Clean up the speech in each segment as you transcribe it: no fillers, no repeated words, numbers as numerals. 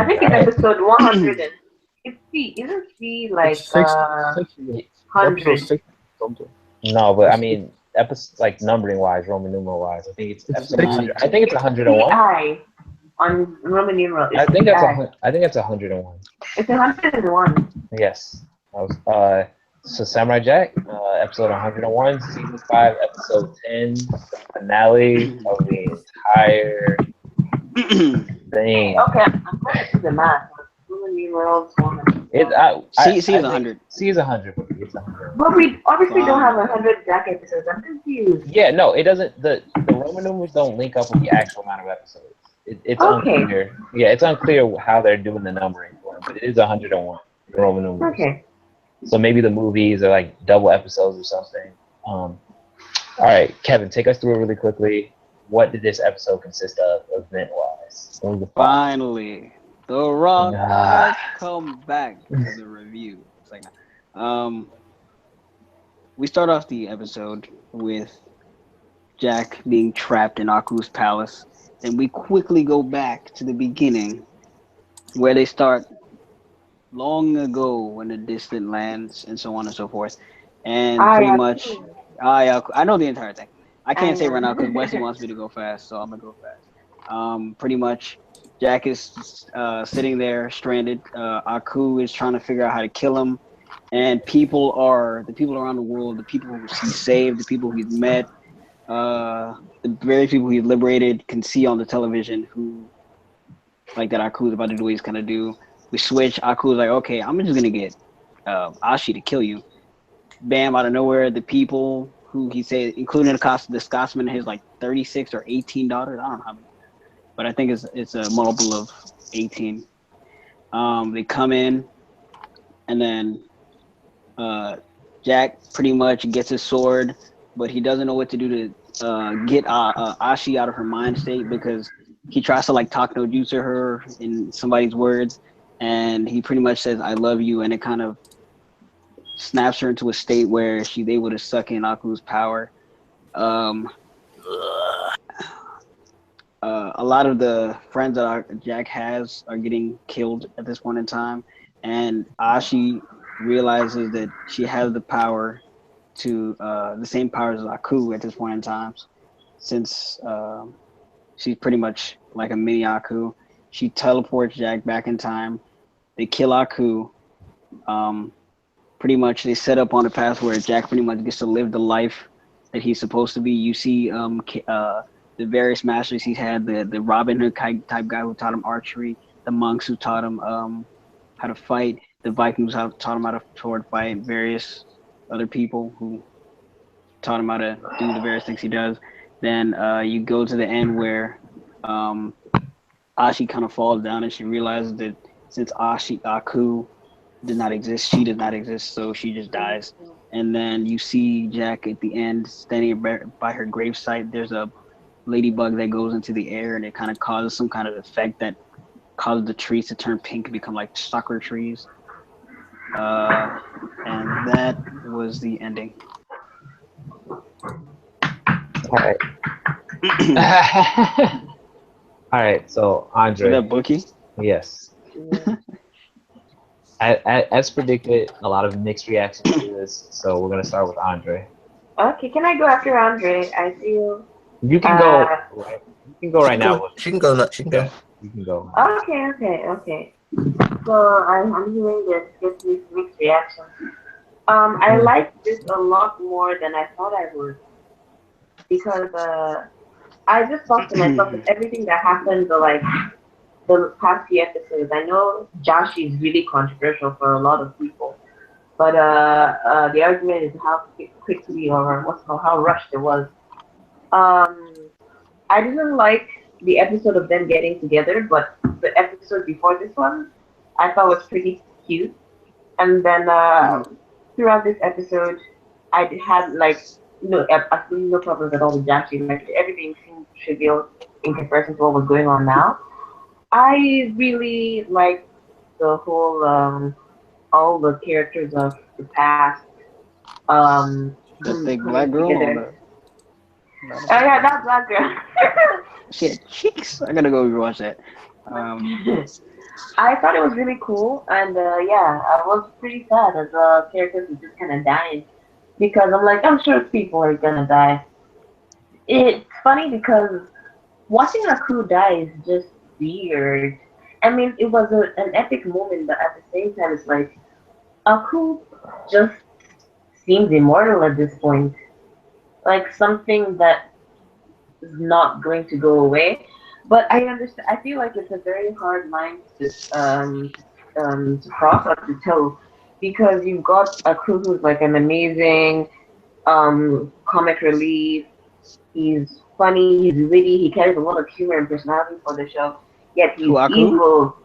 I think All it's right. episode 100 and it's C. Isn't C like It's 60. Episode 100? 60 something. No, but I It's mean, episode like numbering wise, Roman numeral wise, I think it's it's episode 60. 100. I think it's It's 101. CI on Roman numeral. I It's think that's CI. I think that's 101. It's 101. Yes. That was so Samurai Jack, episode 101, season 5, episode 10, the finale of the entire thing. Okay, I'm going to do the math. Roman numerals 100. C is 100. C is 100 for me. It's 100. But we obviously don't have Fine. 100 Jack episodes. I'm confused. Yeah, no, it doesn't. The Roman numerals don't link up with the actual amount of episodes. It's Okay. unclear. Yeah, it's unclear how they're doing the numbering for it, but it is 101 Roman numerals. Okay. So maybe the movies are like double episodes or something. All right, Kevin, take us through it really quickly. What did this episode consist of, event-wise? What was the plot? Finally, The Rock Ah. has come back to the review. It's like, we start off the episode with Jack being trapped in Aku's palace, and we quickly go back to the beginning, where they start long ago in the distant lands and so on and so forth, and pretty much, I know the entire thing. I can't say right now because Wesley wants me to go fast, so I'm gonna go fast. Pretty much, Jack is sitting there stranded. Aku is trying to figure out how to kill him, and the people around the world, the people who he saved, the people he's met, the very people he liberated, can see on the television who, like, that Aku's about to do what he's gonna do. We switch. Aku's like, okay, I'm just gonna get Ashi to kill you. Bam! Out of nowhere, the people who he said, including the Scotsman, his like 36 or 18 daughters. I don't know how many, but I think it's a multiple of 18. They come in, and then Jack pretty much gets his sword, but he doesn't know what to do to get Ashi out of her mind state, because he tries to like talk no jutsu her in somebody's words, and he pretty much says, "I love you," and it kind of snaps her into a state where she's able to suck in Aku's power. A lot of the friends that Jack has are getting killed at this point in time, and Ashi realizes that she has the power to the same powers as Aku at this point in time, since she's pretty much like a mini Aku. She teleports Jack back in time. They kill Aku. Pretty much they set up on a path where Jack pretty much gets to live the life that he's supposed to be. You see the various masters he's had, the Robin Hood type guy who taught him archery, the monks who taught him how to fight, the Vikings who taught him how to sword fight, various other people who taught him how to do the various things he does. Then you go to the end where Ashi kind of falls down, and she realizes that since Aku does not exist, she does not exist, so she just dies. And then you see Jack at the end standing by her gravesite. There's a ladybug that goes into the air, and it kind of causes some kind of effect that causes the trees to turn pink and become like sakura trees. And that was the ending. All right. All right. So Andre. Is that Bookie? Yes. As predicted, a lot of mixed reactions to this. So we're gonna start with Andre. Okay, can I go after Andre? I feel. You can go. You can go right now. She can go. She can go. You can go. Okay. So I'm hearing this gives me mixed reactions. I like this a lot more than I thought I would, because I just thought to myself with everything that happened, the past few episodes. I know Joshi is really controversial for a lot of people, but the argument is how quickly or how rushed it was. I didn't like the episode of them getting together, but the episode before this one, I thought was pretty cute. And then throughout this episode, I had absolutely no problems at all with Joshi. Like, everything seemed trivial in comparison to what was going on now. I really like the whole all the characters of the past. The big black girl. Oh yeah, that black girl. She had cheeks. I gotta go rewatch that. I thought it was really cool, and yeah, I was pretty sad as the characters were just kind of dying because I'm like, I'm sure people are gonna die. It's funny because watching a crew die is just weird. I mean, it was an epic moment, but at the same time, it's like Aku just seems immortal at this point, like something that is not going to go away. But I understand. I feel like it's a very hard line to cross or to toe because you've got a crew who's like an amazing comic relief. He's funny. He's witty. He carries a lot of humor and personality for the show. Yet he's Who, Aku? evil.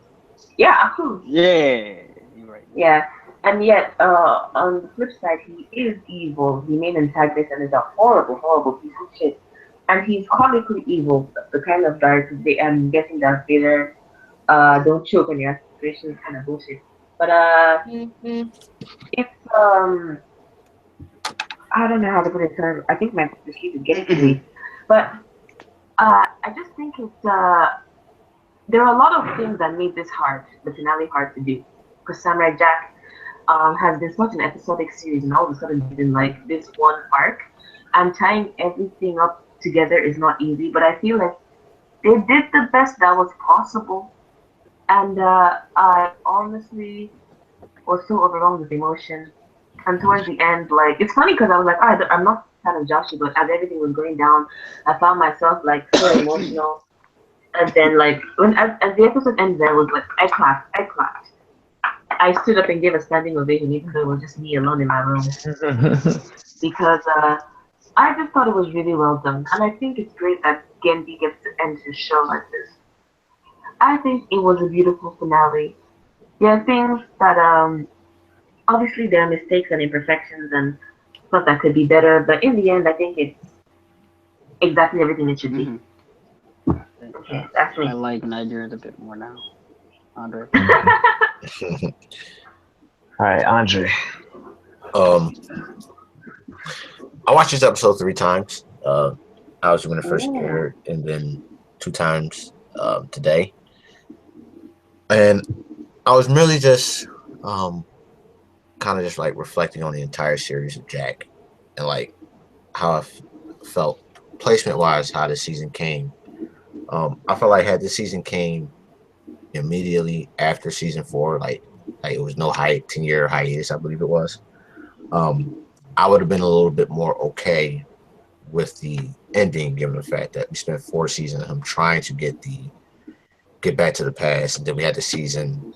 Yeah, Aku. Yeah, you're right. Yeah, and yet, on the flip side, he is evil. He main antagonist and is a horrible, horrible piece of shit. And he's comically evil, the kind of dark. I'm guessing Darth Vader. Don't choke on your aspirations, kind of bullshit. But it's I don't know how to put it. I think my sleep is getting to me. But I just think it's there are a lot of things that made this hard, the finale hard to do. Because Samurai Jack has been such an episodic series, and all of a sudden he's in like this one arc, and tying everything up together is not easy. But I feel like they did the best that was possible, and I honestly was so overwhelmed with emotion. And towards the end, like it's funny because I was like, I'm not a fan of Joshi, but as everything was going down, I found myself like so emotional. And then like when as the episode ended, I was like, I clapped. I stood up and gave a standing ovation, even though it was just me alone in my room, because I just thought it was really well done, and I think it's great that Gendy gets to end his show like this. I think it was a beautiful finale. There are things that obviously there are mistakes and imperfections and stuff that could be better, but in the end, I think it's exactly everything it should be. Hmm. Okay, that's I me. like Nigerians a bit more now, Andre. All right, Andre. Um, I watched this episode 3 times. Obviously when it first Ooh. aired, and then 2 times today. And I was merely just kind of just like reflecting on the entire series of Jack and like how felt placement wise, how the season came. I felt like had this season came immediately after season 4, like it was no 10-year hiatus, I believe it was. Um, I would have been a little bit more okay with the ending, given the fact that we spent 4 seasons of him trying to get back to the past, and then we had the season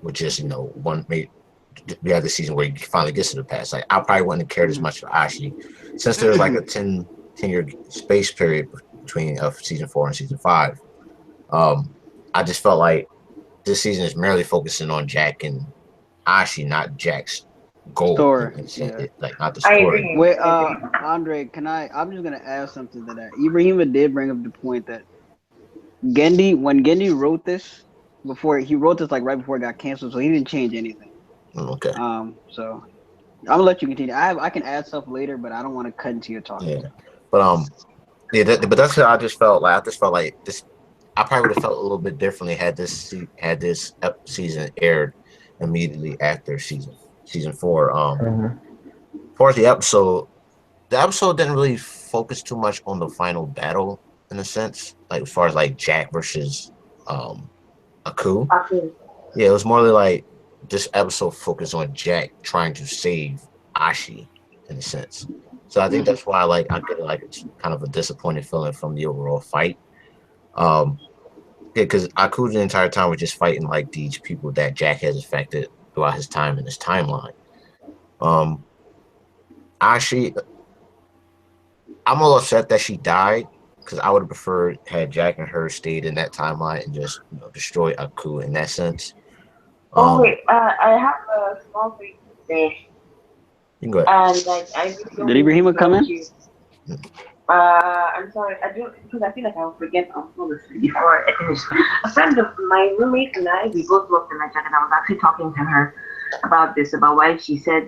with just we had the season where he finally gets to the past. Like I probably wouldn't have cared as Mhm. much for Ashi, since there's like a 10-year space period between of season 4 and season 5. I just felt like this season is merely focusing on Jack and Ashi, not Jack's goal. Story, yeah. Like not the I story. agree. Wait, I agree. Andre, I'm just gonna add something to that. Ibrahima did bring up the point that when Gendy wrote this, he wrote this like right before it got canceled, so he didn't change anything. Okay. So I'm gonna let you continue. I can add stuff later, but I don't want to cut into your talking. Yeah. But yeah, but that's how I just felt like. I just felt like this. I probably would have felt a little bit differently had this season aired immediately after season 4. Mhm. As far as the episode didn't really focus too much on the final battle in a sense. Like as far as like Jack versus Aku. Okay. Yeah, it was more like this episode focused on Jack trying to save Ashi in a sense. So I think Mhm. that's why I get like it's kind of a disappointed feeling from the overall fight. Um, yeah, because Aku the entire time was just fighting like these people that Jack has affected throughout his time in his timeline. Um, Ashi, I'm a little upset that she died because I would have preferred had Jack and her stayed in that timeline and just destroy Aku in that sense. Oh Um, wait, I have a small thing to say, you can go ahead. and like I really don't Did mean to Ibrahima come interrupt in? you. I'm sorry. I do because I feel like I'll forget I'll fall asleep before I finish. A friend of my roommate and I, we both worked in my jacket. I was actually talking to her about this, about why she said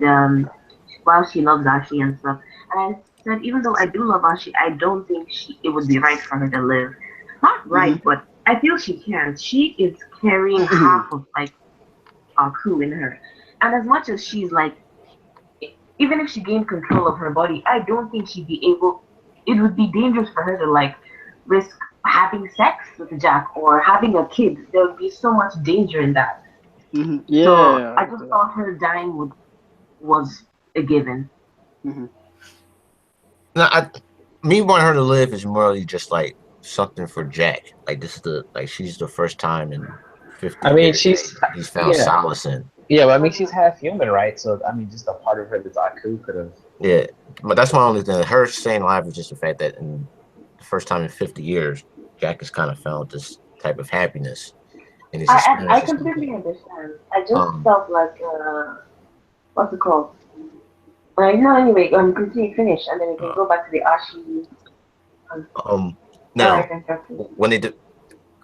while she loves Ashi and stuff. And I said even though I do love Ashi, I don't think it would be right for her to live. Not right, Mhm. but I feel she can. She is carrying half of like Aku in her, and as much as she's like, even if she gained control of her body, I don't think she'd be able. It would be dangerous for her to like risk having sex with Jack or having a kid. There would be so much danger in that. So Yeah. I just thought her dying was a given. Mm-hmm. No, me wanting her to live is morally just like something for Jack. Like this is she's the first time in 50 I mean, years she's that he's found yeah, solace in. yeah. But I mean, she's half human, right? So I mean, just a part of her that Aku could have. Yeah, but that's my only thing. Her staying alive is just the fact that in the first time in 50 years, Jack has kind of found this type of happiness in his I experiences. completely understand. I just Um, felt like what's it called? No, anyway, continue, finish, and then we can uh, go back to the Ashi. Um, Sorry Now for interrupting. when they did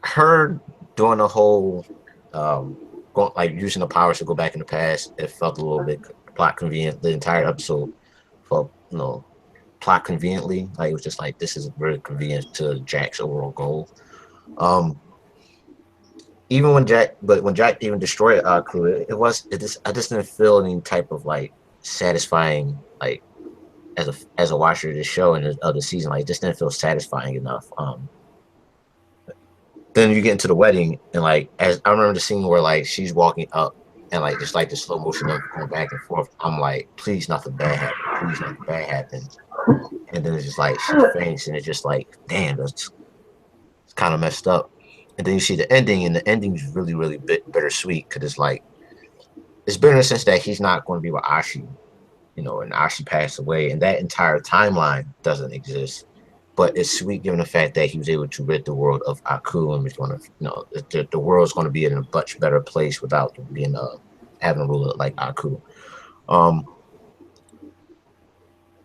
her doing the whole like using the powers to go back in the past, it felt a little bit plot convenient. The entire episode felt plot conveniently. Like it was just like this is very convenient to Jack's overall goal. Um, even when Jack even destroyed crew, I just didn't feel any type of like satisfying like as a watcher of the show and of the season. Like it just didn't feel satisfying enough. Then you get into the wedding and like as I remember the scene where like she's walking up and like just like the slow motion of going back and forth. I'm like, please nothing bad happen. Please nothing bad happen. And then it's just like she faints and it's just like, damn, it's kind of messed up. And then you see the ending, and the ending is really, really bittersweet because it's like it's bitter in the sense that he's not going to be with Ashi, and Ashi passed away, and that entire timeline doesn't exist. But it's sweet given the fact that he was able to rid the world of Aku, and was going to, the world's going to be in a much better place without being having a ruler like Aku. Um,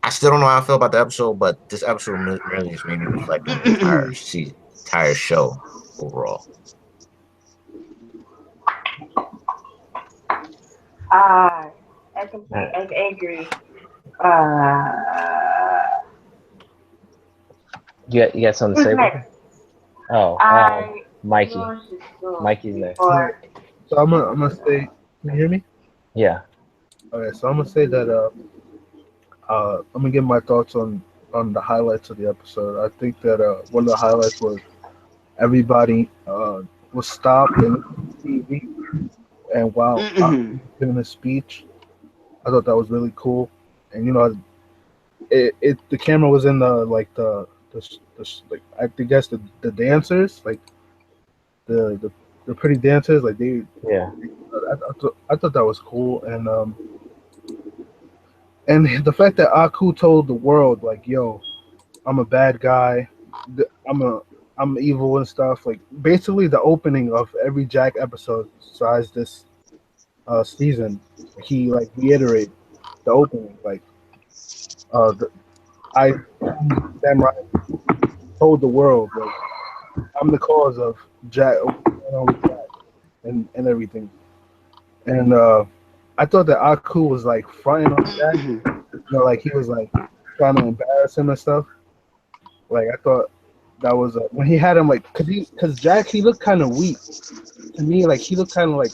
I still don't know how I feel about the episode, but this episode really just made me reflect on the entire show overall. I agree. Uh, You got something to who's say? next? Oh, I Mikey. should go Mikey's next. before. So I'm gonna say, can you hear me? Yeah. Okay, so I'm gonna say that I'm gonna give my thoughts on the highlights of the episode. I think that one of the highlights was everybody was stopped and TV, and while giving a speech, I thought that was really cool. And the camera was in I guess the dancers, like the pretty dancers, like they. Yeah. I thought that was cool, and the fact that Aku told the world, like, "Yo, I'm a bad guy. I'm evil and stuff." Like, basically, the opening of every Jack episode, besides this season, he like reiterated the opening, like, I Samurai told the world, like, I'm the cause of Jack and everything. And I thought that Aku was like fronting on Jack, like he was like trying to embarrass him and stuff. Like I thought that was when he had him like, cause Jack he looked kind of weak to me. Like he looked kind of like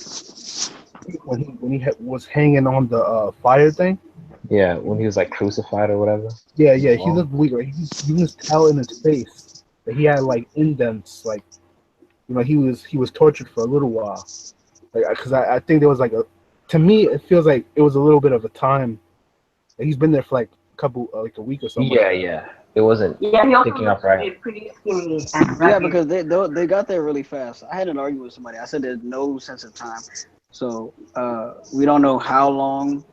when he was hanging on the fire thing. Yeah, when he was like crucified or whatever. Yeah, he looked weak. Like you can tell in his face that he had like indents. Like he was tortured for a little while. Like because I think there was like to me it feels like it was a little bit of a time. Like, he's been there for like a week or something. Yeah, yeah. It wasn't Yeah, he also picking up right. looked pretty skinny and Yeah, rugged. because they got there really fast. I had an argument with somebody. I said there's no sense of time. So we don't know how long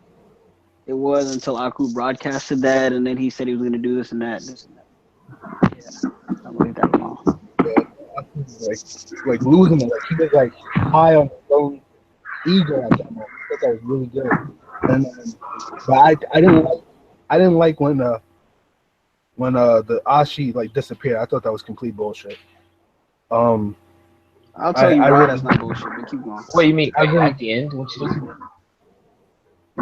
it was until Aku broadcasted that, and then he said he was going to do this and that. Yeah, I don't believe that long. Yeah, like losing it. Like he was like high on his own ego at that moment. I thought that was really good. And but I didn't like when the Ashi like disappeared. I thought that was complete bullshit. I'll tell you I why really, that's not bullshit, but keep going. What you mean? I really- At the end when she was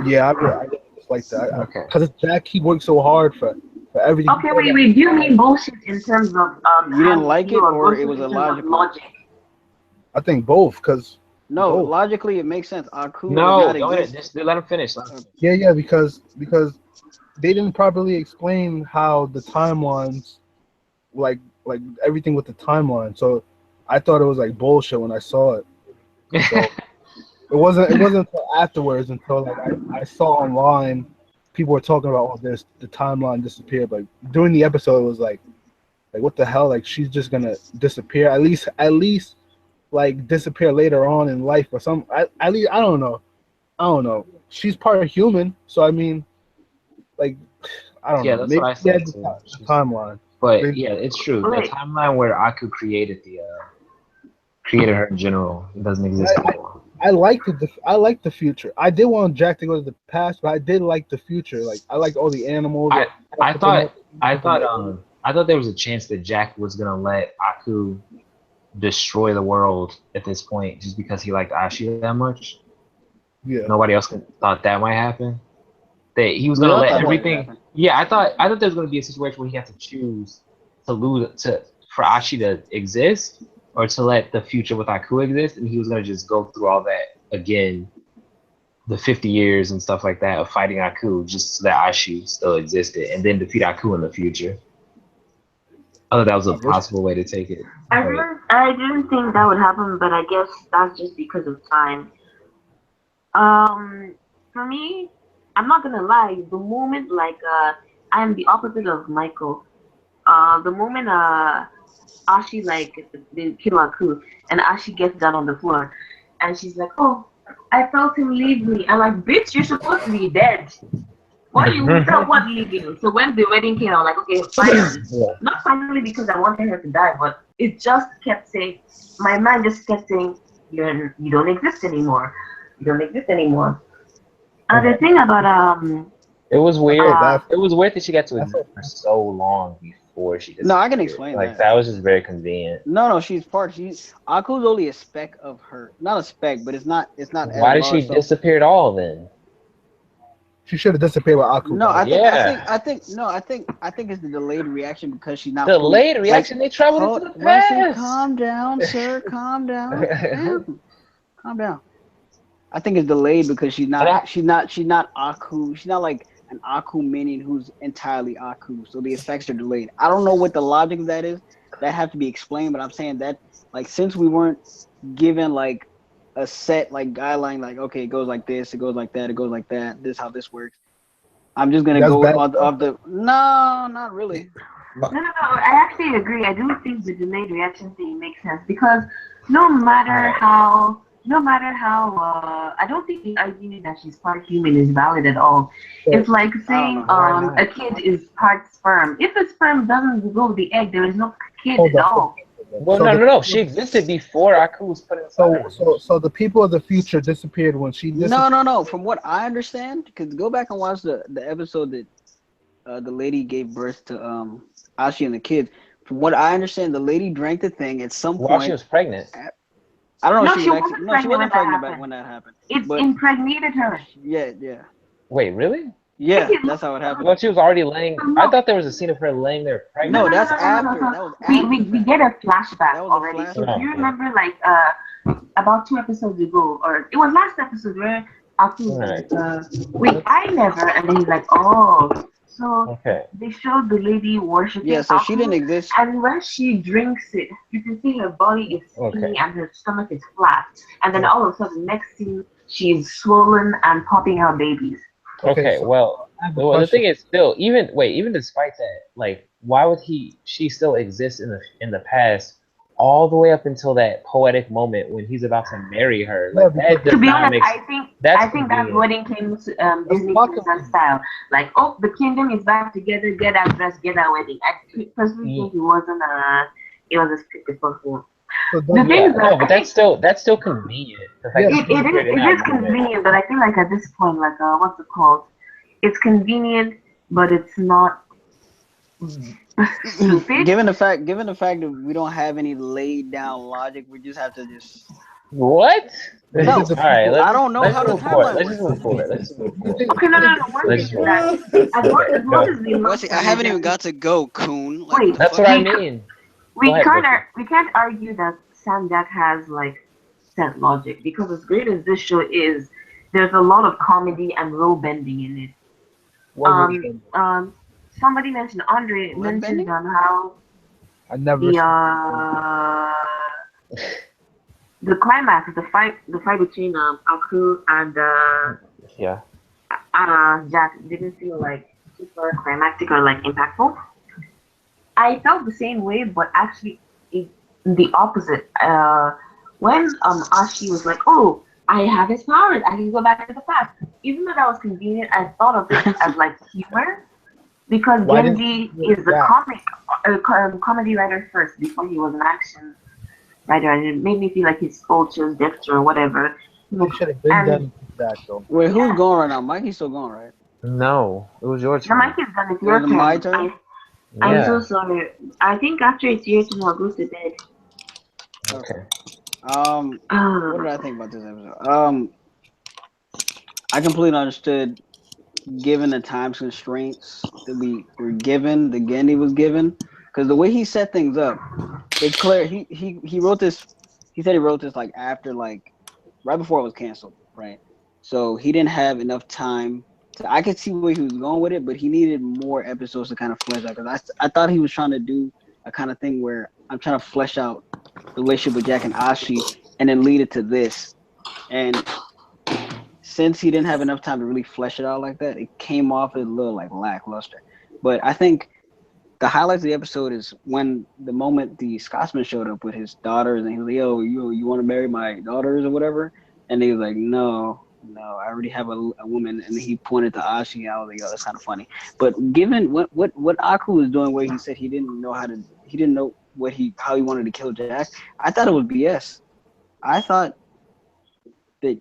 yeah, I really just like that. Okay. Because Jack, he worked so hard for everything. Okay, wait. Do you mean bullshit in terms of You didn't like it, or it was bullshit in terms of illogical? logic? I think both, because No, both. logically it makes sense. Aku would No, not go ahead. exist. Just let him finish. Yeah, because they didn't properly explain how the timelines, like everything with the timeline. So I thought it was like bullshit when I saw it. So it wasn't until afterwards, until like I saw online people were talking about all this, the timeline disappeared. Like during the episode, it was like what the hell? Like she's just gonna disappear. At least like disappear later on in life or some. At least I don't know. I don't know. She's part human, so I mean, like I don't Yeah, know. that's what Maybe I she had said too. the timeline. But Maybe- yeah, it's true. The Wait, timeline where Aku created her in general doesn't exist anymore. I liked the future. I did want Jack to go to the past, but I did like the future. Like I liked all the animals. I I put them thought up- I put them thought up. I thought there was a chance that Jack was gonna let Aku destroy the world at this point just because he liked Ashi that much. Yeah. Nobody else thought that might happen. That he was We gonna all let thought that would everything. happen. Yeah, I thought there was gonna be a situation where he had to choose to lose to for Ashi to exist or to let the future with Aku exist, and he was gonna just go through all that again, the 50 years and stuff like that of fighting Aku just so that Ashi still existed, and then defeat Aku in the future. I thought that was a possible way to take it. I didn't think that would happen, but I guess that's just because of time. For me, I'm not gonna lie. The moment I am the opposite of Michael. The moment Ashi like they kill Aku and Ashi gets down on the floor and she's like, "Oh, I felt him leave me." I'm like, "Bitch, you're supposed to be dead. What you felt what leaving?" So when the wedding came, I'm like, "Okay, finally." Yeah. Not finally because I wanted her to die, but it just kept saying, my mind just kept saying, you don't exist anymore. You don't exist anymore. The thing about It was weird. uh It was weird that she got to exist for so long before she disappeared. No, I can explain Like that. that was just very convenient. No, she's part. She's Aku's only a speck of her. Not a speck, but it's not. It's not Why as did she large. So disappear at all then? She should have disappeared with Aku. no, I think. Yeah. I think it's the delayed reaction because she's not Delayed fully, reaction. They traveled into the Wesley, past. calm down, sir. Calm down. Calm down. I think it's delayed because she's not. She's not Aku. She's not like an Aku minion who's entirely Aku. So the effects are delayed. I don't know what the logic of that is. That have to be explained. But I'm saying that like since we weren't given like a set like guideline, like okay, it goes like this, it goes like that, it goes like that. This is how this works. I'm just gonna That's go bad. off the. No, not really. no, I actually agree. I do think the delayed reaction thing makes sense because no matter how I don't think the argument that she's part human is valid at all. It's like saying know. a kid is part sperm. If the sperm doesn't go with the egg, there is no kid Hold at up. all. Well, So no. She existed before Aku was put inside. So the people of the future disappeared when she disappeared. No. From what I understand, because go back and watch the episode that the lady gave birth to Ashi and the kids. From what I understand, the lady drank the thing at some While she point. was pregnant. I don't know No, if she was wasn't actually pregnant she wasn't when that pregnant happened. when that happened. It's But impregnated her. yeah. Wait, really? Yeah, that's how it I happened. thought she was already laying. I thought there was a scene of her laying there pregnant. No, that's No. after. That was We, after. we, the we fact. get a flashback That was a already. So flashback. do you remember about 2 episodes ago, or it was last episode where Aku was like, wait, I never, and then he's like, oh, so Okay. they showed the lady worshiping Yeah, so Aku, she didn't exist. and when she drinks it, you can see her body is skinny and her stomach is flat, and then all of a sudden, next scene, she's swollen and popping out babies. Okay. so Well, I have a the thing question. is still even despite that, like, why would she still exist in the past all the way up until that poetic moment when he's about to marry her? Like Yeah, that To does be not honest, make. I think That's that convenient. wedding came Disney not Princess style. Like, oh, the kingdom is back together. Get that dress, get that wedding. I personally think it was a scripted performance. So The does thing is Yeah, that no, but that's still convenient. The fact that she disappeared in it that is moment. convenient, but I feel like at this point, like what's it called? It's convenient, but it's not stupid. Given the fact that we don't have any laid down logic, we just have to just. What? No, All right, I don't know how the timeline Let's just works. move forward. Let's just move forward. Okay, no. One Let's thing just is move. that as much as we love Wesley, I haven't even got to go, coon. Like, Wait, what the That's fuck? what I mean. Go ahead, Vicky. we can't argue that Sam Jack has like set logic because as great as this show is, there's a lot of comedy and role bending in it. What was it? Somebody mentioned Andre Blood mentioned bending? how I never the seen the climax, the fight between Aku and Yeah. Jack didn't feel like super climactic or like impactful. I felt the same way, but actually it, the opposite. When Ashi was like, "Oh, I have his powers. I can go back to the past." Even though that was convenient, I thought of it as like humor because Why didn't Genji you is do a that? comedy writer first before he was an action writer, and it made me feel like he stole Chill's gesture or whatever. They should have been And done that though. Wait, who's yeah, going right now? Mikey's still going, right? No, it was your the mic turn. is done. It's Was your it my turn. turn? I'm so Yeah. sorry. I think after it's your turn, I'll go to bed. Okay. What did I think about this episode? I completely understood, given the time constraints that we were given, the Gendy was given, because the way he set things up, it's clear he wrote this. He said he wrote this like after like right before it was canceled, right? So he didn't have enough time. I could see where he was going with it, but he needed more episodes to kind of flesh out. Because I thought he was trying to do a kind of thing where I'm trying to flesh out the relationship with Jack and Ashi, and then lead it to this. And since he didn't have enough time to really flesh it out like that, it came off as a little like lackluster. But I think the highlights of the episode is when the moment the Scotsman showed up with his daughters, and he was like, "Yo, you want to marry my daughters or whatever?" And he was like, "No, I already have a woman." And he pointed to Ashi. I was like, "Yo, that's kind of funny." But given what Aku was doing, where he said he didn't know how he wanted to kill Jack. I thought it was BS. I thought that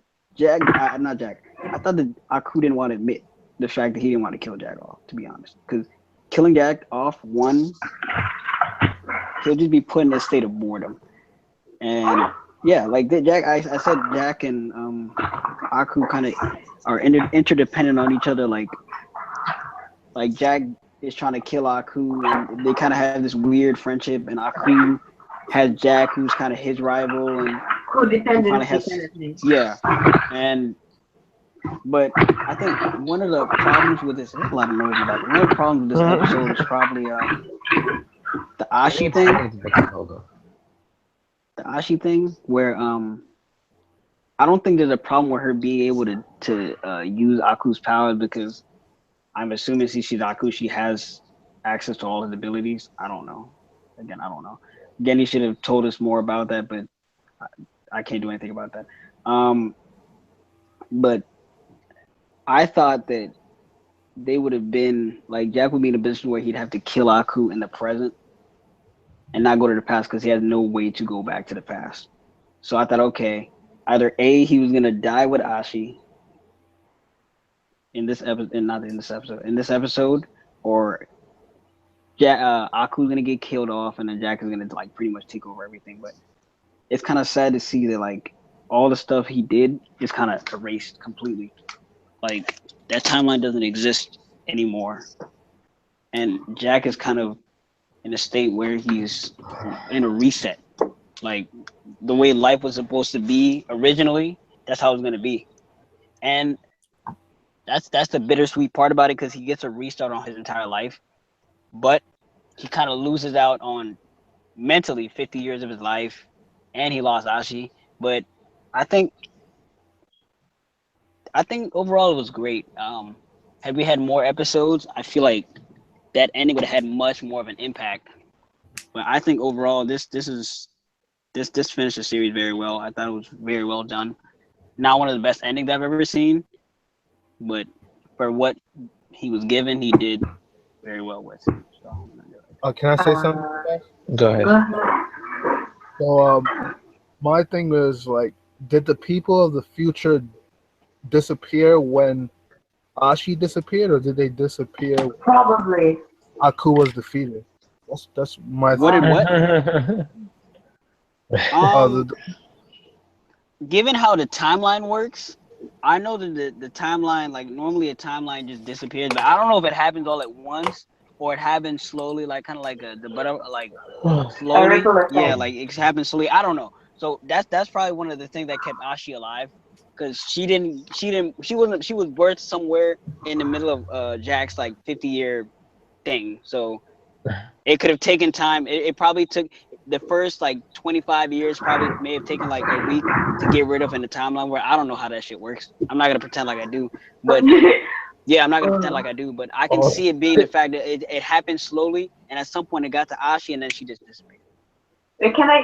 not Jack. I thought that Aku didn't want to admit the fact that he didn't want to kill Jack off. To be honest, because killing Jack off, one, he'll just be put in a state of boredom. And yeah, like Jack, I said Jack and Aku kind of are interdependent on each other. Like Jack is trying to kill Aku, and they kind of have this weird friendship. And Aku has Jack, who's kind of his rival, and he finally Codependency has kind of thing. yeah. And but I think one of the problems with this, there's a lot of noise about it. One of the problems with this episode is probably the Ashi thing. The Ashi thing, where I don't think there's a problem with her being able to use Aku's powers, because I'm assuming since she's Aku, she has access to all his abilities. I don't know. Again, I don't know. Again, he should have told us more about that, but I can't do anything about that. But I thought that they would have been like Jack would be in a position where he'd have to kill Aku in the present and not go to the past because he has no way to go back to the past. So I thought, okay, either A, he was gonna die with Ashi in this episode, in this episode, or Aku's gonna get killed off, and then Jack is gonna like pretty much take over everything. But it's kind of sad to see that like all the stuff he did is kind of erased completely. Like that timeline doesn't exist anymore, and Jack is kind of in a state where he's in a reset. Like the way life was supposed to be originally, that's how it's gonna be, and that's the bittersweet part about it, because he gets a restart on his entire life, but he kind of loses out on mentally 50 years of his life, and he lost Ashi. But I think overall it was great. Had we had more episodes, I feel like that ending would have had much more of an impact. But I think overall this finished the series very well. I thought it was very well done. Not one of the best endings I've ever seen, but for what he was given, he did very well with. So, Can I say something? Go ahead. Go ahead. So my thing was like, did the people of the future disappear when Ashi disappeared, or did they disappear when Probably. Aku was defeated? That's my What did thing. what? The, Given how the timeline works, I know that the timeline, like normally a timeline just disappears, but I don't know if it happens all at once or it happens slowly, like kind of like the butter, like A slowly. ripple Yeah, effect. like it happens slowly. I don't know. So that's probably one of the things that kept Ashi alive, because she was birthed somewhere in the middle of Jack's like 50-year thing. So it could have taken time. It probably took the first like 25 years, probably may have taken like a week to get rid of in the timeline, where I don't know how that shit works. I'm not gonna pretend like I do, but yeah, I'm not gonna pretend like I do, but I can Oh, see it being the fact that it happened slowly, and at some point it got to Ashi, and then she just disappeared. Wait, can I,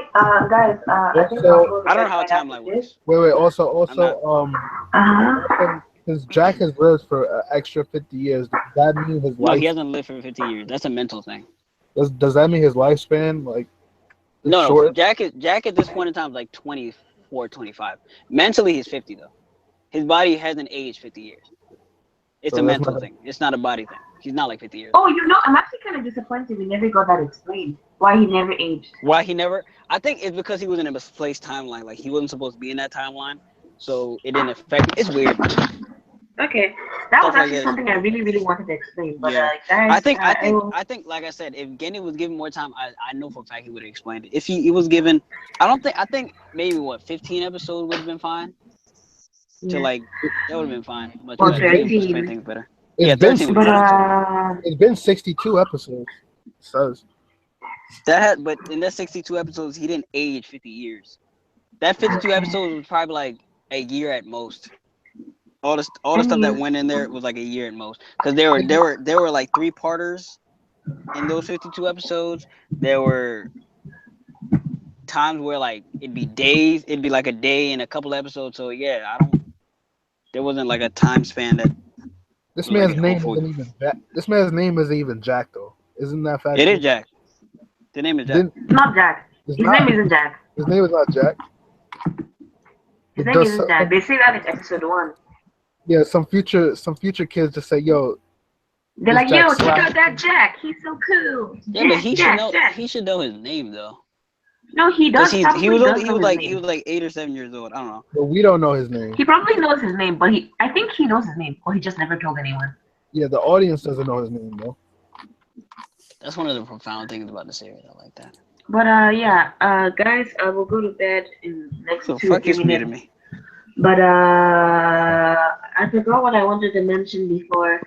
guys? I think I'll Also, go to I don't bed know how a right after timeline this. works. wait. I'm not. Uh-huh. Since Jack has lived for an extra 50 years, does that mean his No, he life? hasn't lived for 50 years. That's a mental thing. Does that mean his lifespan like is No, short? Jack at this point in time is like 24, 25. Mentally, he's 50 though. His body hasn't aged 50 years. It's So a that's mental not. thing. It's not a body thing. He's not like 50 years old. Oh, I'm actually kind of disappointed we never got that explained. Why he never aged. Why he never? I think it's because he was in a misplaced timeline. Like he wasn't supposed to be in that timeline, so it didn't affect him. It's weird. Okay, that was Stuff like actually that is something I weird. really, really wanted to explain. But Yeah, guys, I think, like I said, if Genny was given more time, I know for a fact he would have explained it. If he was given, I think maybe 15 episodes would have been fine. To yeah. like, that would have been fine. Much Or It's better. They been explain 13. things better. it's Yeah, been 13 would have But been fine too. it's been 62 episodes. It says. But in that 62 episodes, he didn't age 50 years. That 52 episodes was probably like a year at most. All the stuff that anyways, went in there was like a year at most, because there were like 3-parters in those 52 episodes. There were times where like it'd be like a day in a couple episodes. So yeah, there wasn't like a time span that This was like man's a whole name full. isn't even Jack. This man's name isn't even Jack though. Isn't that It is factual? Jack. The name is Jack. Didn't not Jack. it's His not name isn't Jack. his name is not Jack. His But name does isn't Jack. They say that in episode 1. yeah, some future kids just say, yo, They're this like, Jack yo, check slap. out that Jack. He's so cool. Yeah, but Jack, Jack, Jack. he should know his name though, No, he because does probably does he know was his he name. was like 8 or 7 years old. I don't know. But we don't know his name. He probably knows his name, but I think he knows his name, or he just never told anyone. Yeah, the audience doesn't know his name though. That's one of the profound things about the series. I like that. But yeah, guys, I will go to bed in next So 2 or fuck you 3 muted minutes. me. But I forgot what I wanted to mention before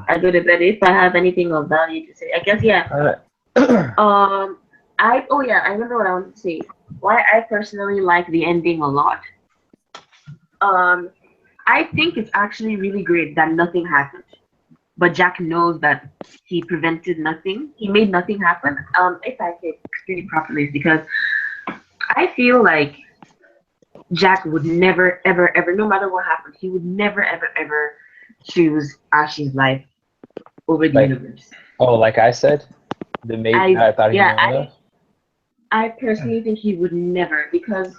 I go to bed. If I have anything of value to say, I guess yeah. I remember what I wanted to say. Why I personally like the ending a lot. I think it's actually really great that nothing happened, but Jack knows that he prevented nothing. He made nothing happen. If I could explain it properly, it's because I feel like Jack would never, ever, ever, no matter what happened, he would never, ever, ever choose Ashi's life over the Like, universe. like I said, I thought he knew enough. I personally think he would never, because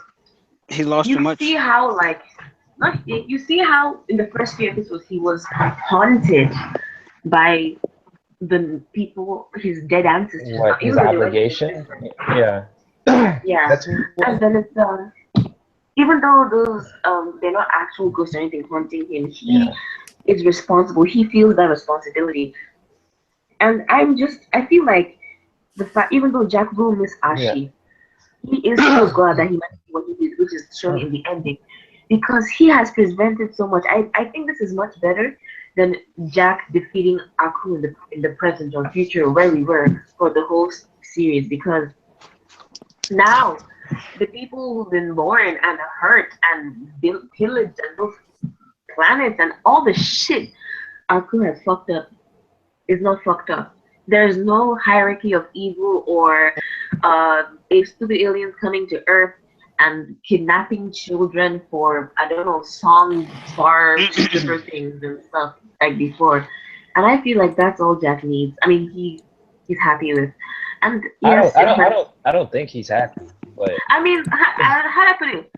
He lost too you much. see how you see how in the first few episodes he was haunted by the people, his dead ancestors. What his Even though they went to obligation? different- Yeah. Yeah, That's and then it's even though those they're not actual ghosts or anything haunting him, he is responsible. He feels that responsibility, and I feel like the fact, even though Jack will miss Ashi, he is so glad that he managed to do what he did, which is shown in the ending, because he has prevented so much. I think this is much better than Jack defeating Aku in the present or future where we were for the whole series, because now the people who've been born and hurt and pillaged and those planets and all the shit Aku has fucked up is not fucked up. There's no hierarchy of evil or stupid aliens coming to Earth and kidnapping children for, I don't know, song bar stripper things and stuff like before. And I feel like that's all Jack needs. I mean, he's happy with. And yes, I don't think he's happy. But I mean, how do I put it?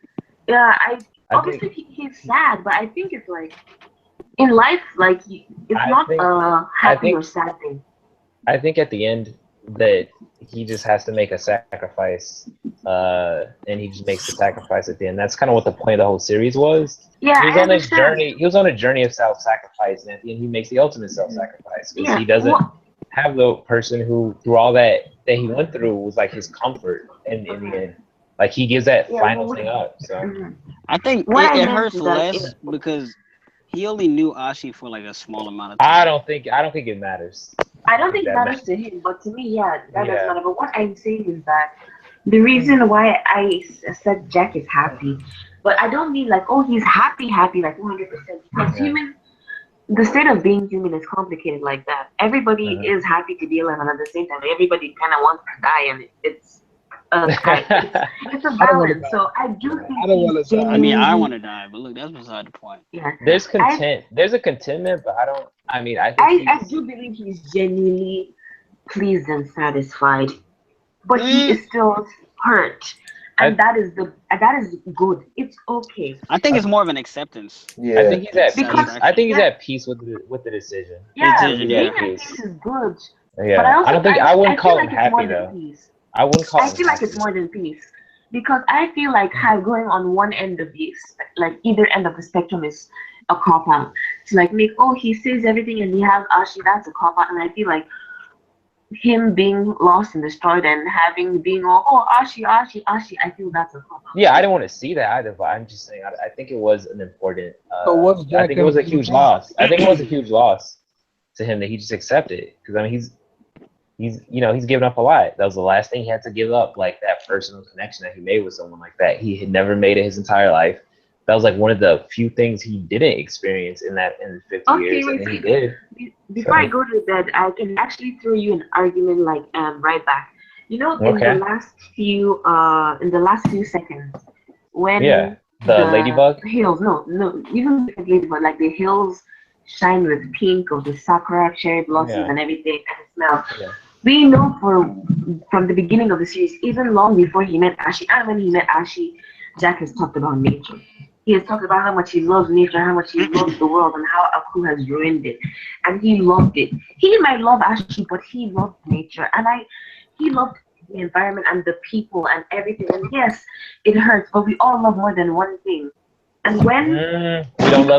Yeah, obviously think, he's sad, but I think it's like in life, like it's not a happy or sad thing. I think at the end that he just has to make a sacrifice, and he just makes the sacrifice at the end. That's kind of what the point of the whole series was. Yeah, he was on this journey. He was on a journey of self-sacrifice, and at the end, he makes the ultimate self-sacrifice because he doesn't have the person who, through all that he went through, was like his comfort in the end. Like he gives that Yeah, final thing up. So mhm. I think What I it meant hurts is that less because he only knew Ashi for like a small amount of I time. don't think it matters. I I don't don't think think it that matters matters. to him, but to me, yeah, that doesn't Yeah. matter. But what I'm saying is that the reason why said Jack is happy, but I don't mean like, oh, he's happy, like 100%. Because Yeah. the state of being human is complicated like that. Everybody Uh-huh. is happy to be alive, and at the same time, everybody kind of wants to die, and it's a I don't want to balance. die. So I do think I don't he's want to die. I mean, I genuinely, want to die, but look, that's beside the point. yeah. There's I there's a contentment, but I mean, I think I he's do believe he's genuinely pleased and satisfied, but he Mm, is still hurt, and I that is good. It's okay I think I, it's more of an acceptance I Yeah. think he's than at because peace. I satisfaction. think he's yeah, at peace with the decision. The yeah, I think decision, he's being at yeah. at peace. peace is good, but Yeah. I don't think I wouldn't I feel call him like it's more happy than though. peace. I wouldn't call I him feel like it's happy. more than peace because I feel like how going on one end of like either end of the spectrum is a cop out. To like make, oh, he says everything and he has Ashi, that's a cop out, and I feel like him being lost and destroyed and having being all, oh, Ashi, I feel that's a cop out Yeah, I too. didn't want to see that either, but I'm just saying I think it was an important. So what's I Jack think it was a gonna do huge now? loss. I think it was a huge loss to him that he just accepted because I mean he's given up a lot. That was the last thing he had to give up, like that personal connection that he made with someone like that. He had never made it his entire life. That was like one of the few things he didn't experience in the 50 Okay, years, and wait, then he wait. did. Before I So go to bed, I can actually throw you an argument like right back. You know, okay, in the last few seconds, yeah, when the the ladybug. hills, no, even before ladybug, like the hills shine with pink of the sakura cherry blossoms Yeah, and everything, and it smells. yeah, We know from the beginning of the series, even long before he met Ashi, and when he met Ashi, Jack has talked about nature. He has talked about how much he loves nature, how much he loves the world, and how Aku has ruined it. And he loved it. He might love Ashi, but he loved nature. He loved the environment and the people and everything. And yes, it hurts, but we all love more than one thing. And when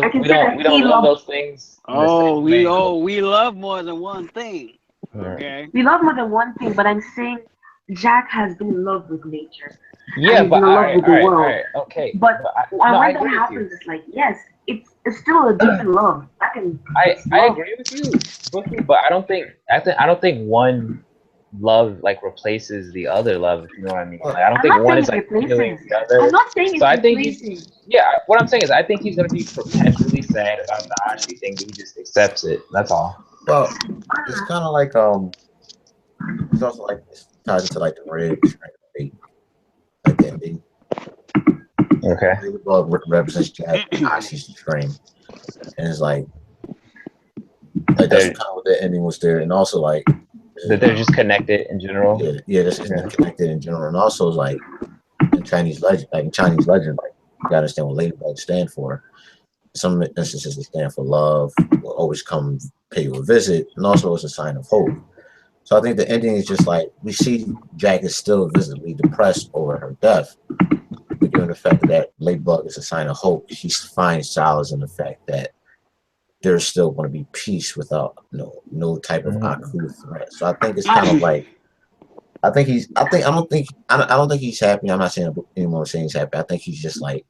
I can say that we he don't love loved, those things in the Oh, same way. we love more than one thing. Yeah. Okay. we love more than one thing, but I'm saying Jack has been in love with nature and Yeah, he's but been in love with the all world. right, okay. But But no, and I when that agree with you. happens, it's like yes, it's still a different love. That can it's I love. agree with you, Bookie, but I don't think one love like replaces the other love, if you know what I mean. Like I don't I'm think not one saying is it like healing replaces. the I'm other. not saying So it's I think he's replacing. yeah. What I'm saying is I think he's gonna be perpetually sad about the Ashi thing, but he just accepts it. That's all. Well, it's kind of like it's also like it's tied into like the red string of fate, like the ending. Okay. Ladybug represents Jack, Ashi's string, and it's like that's They're kind of what the ending was there, and also like that they're just connected in general. yeah, that's Yeah. connected in general, and also like in Chinese legend, like you gotta understand what ladybugs stand for. In some instances, they stand for love, will always come pay you a visit, and also it's a sign of hope. So I think the ending is just like we see Jack is still visibly depressed over her death, but given the fact that ladybug is a sign of hope, he finds solace in the fact that there's still going to be peace without no type of Mhm. Aku threat. So I think it's kind of like I don't think he's happy. I'm not saying anyone saying he's happy. I think he's just like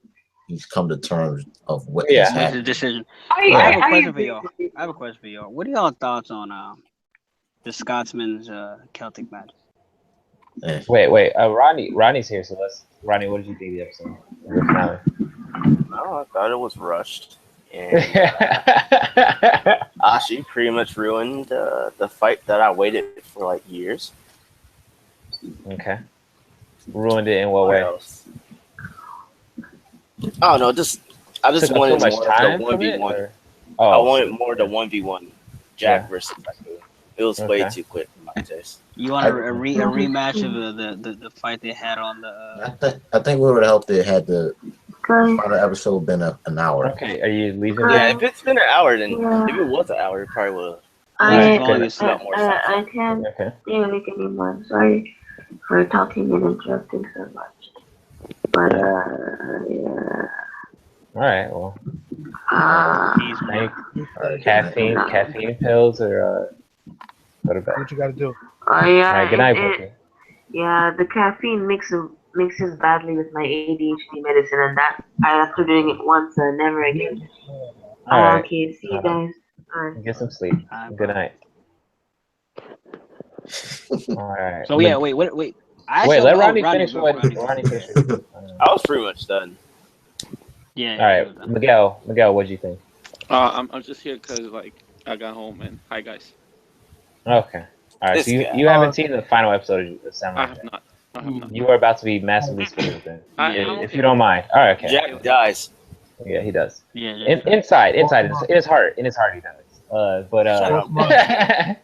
he's come to terms of what has Yeah. With the happened. decision. I Yeah. have a I question for agree y'all. with you. I have a question for y'all. What are y'all thoughts on the Scotsman's Celtic magic? Eh. Wait. Ronnie's here, so Ronnie, what did you think of the episode? The finale? No, I thought it was rushed, and Ashi pretty much ruined the fight that I waited for like years. Okay. Ruined it in what What way? else? I don't know. I just Took up too wanted much more of the time one from v it, one. or I oh, wanted more of the 1v1 Jack Yeah. versus Aku. It was way Okay. too quick for my taste. You want I- a rematch of the fight they had on the? I think we would have helped it had the Guys, final episode been an hour. Okay, are you leaving? Good. Yeah, Then? if it's been an hour, then yeah, if it was an hour, it probably would. Thanks for I falling Good. asleep. More sense. I can't Okay. stay awake anymore. Sorry for talking and interrupting so much. But yeah. All right. Well, Uh, He's thank All right, caffeine pills or Go to bed. Do what you gotta do. Oh All yeah, right. Good night, Pookie. yeah, the caffeine mixes badly with my ADHD medicine, and that after doing it once, never again. All right. Okay, see you guys. Alright. Get some sleep. Good Bro. night. All right. So yeah, wait. I Wait, actually let oh, Rodney Rodney, finish go, what Rodney. Ronnie finished. I was pretty much done. Yeah. All right, Miguel, what'd you think? I'm just here because like I got home and hi guys. Okay. All right. This So you, guy. you haven't seen the final episode of I Samurai have Jack. not. I have not. You are about to be massively spoiled then, I'm if okay you don't mind. All right. Okay. Jack dies. Yeah, he does. Yeah. Inside, in his heart, he does. Shut up.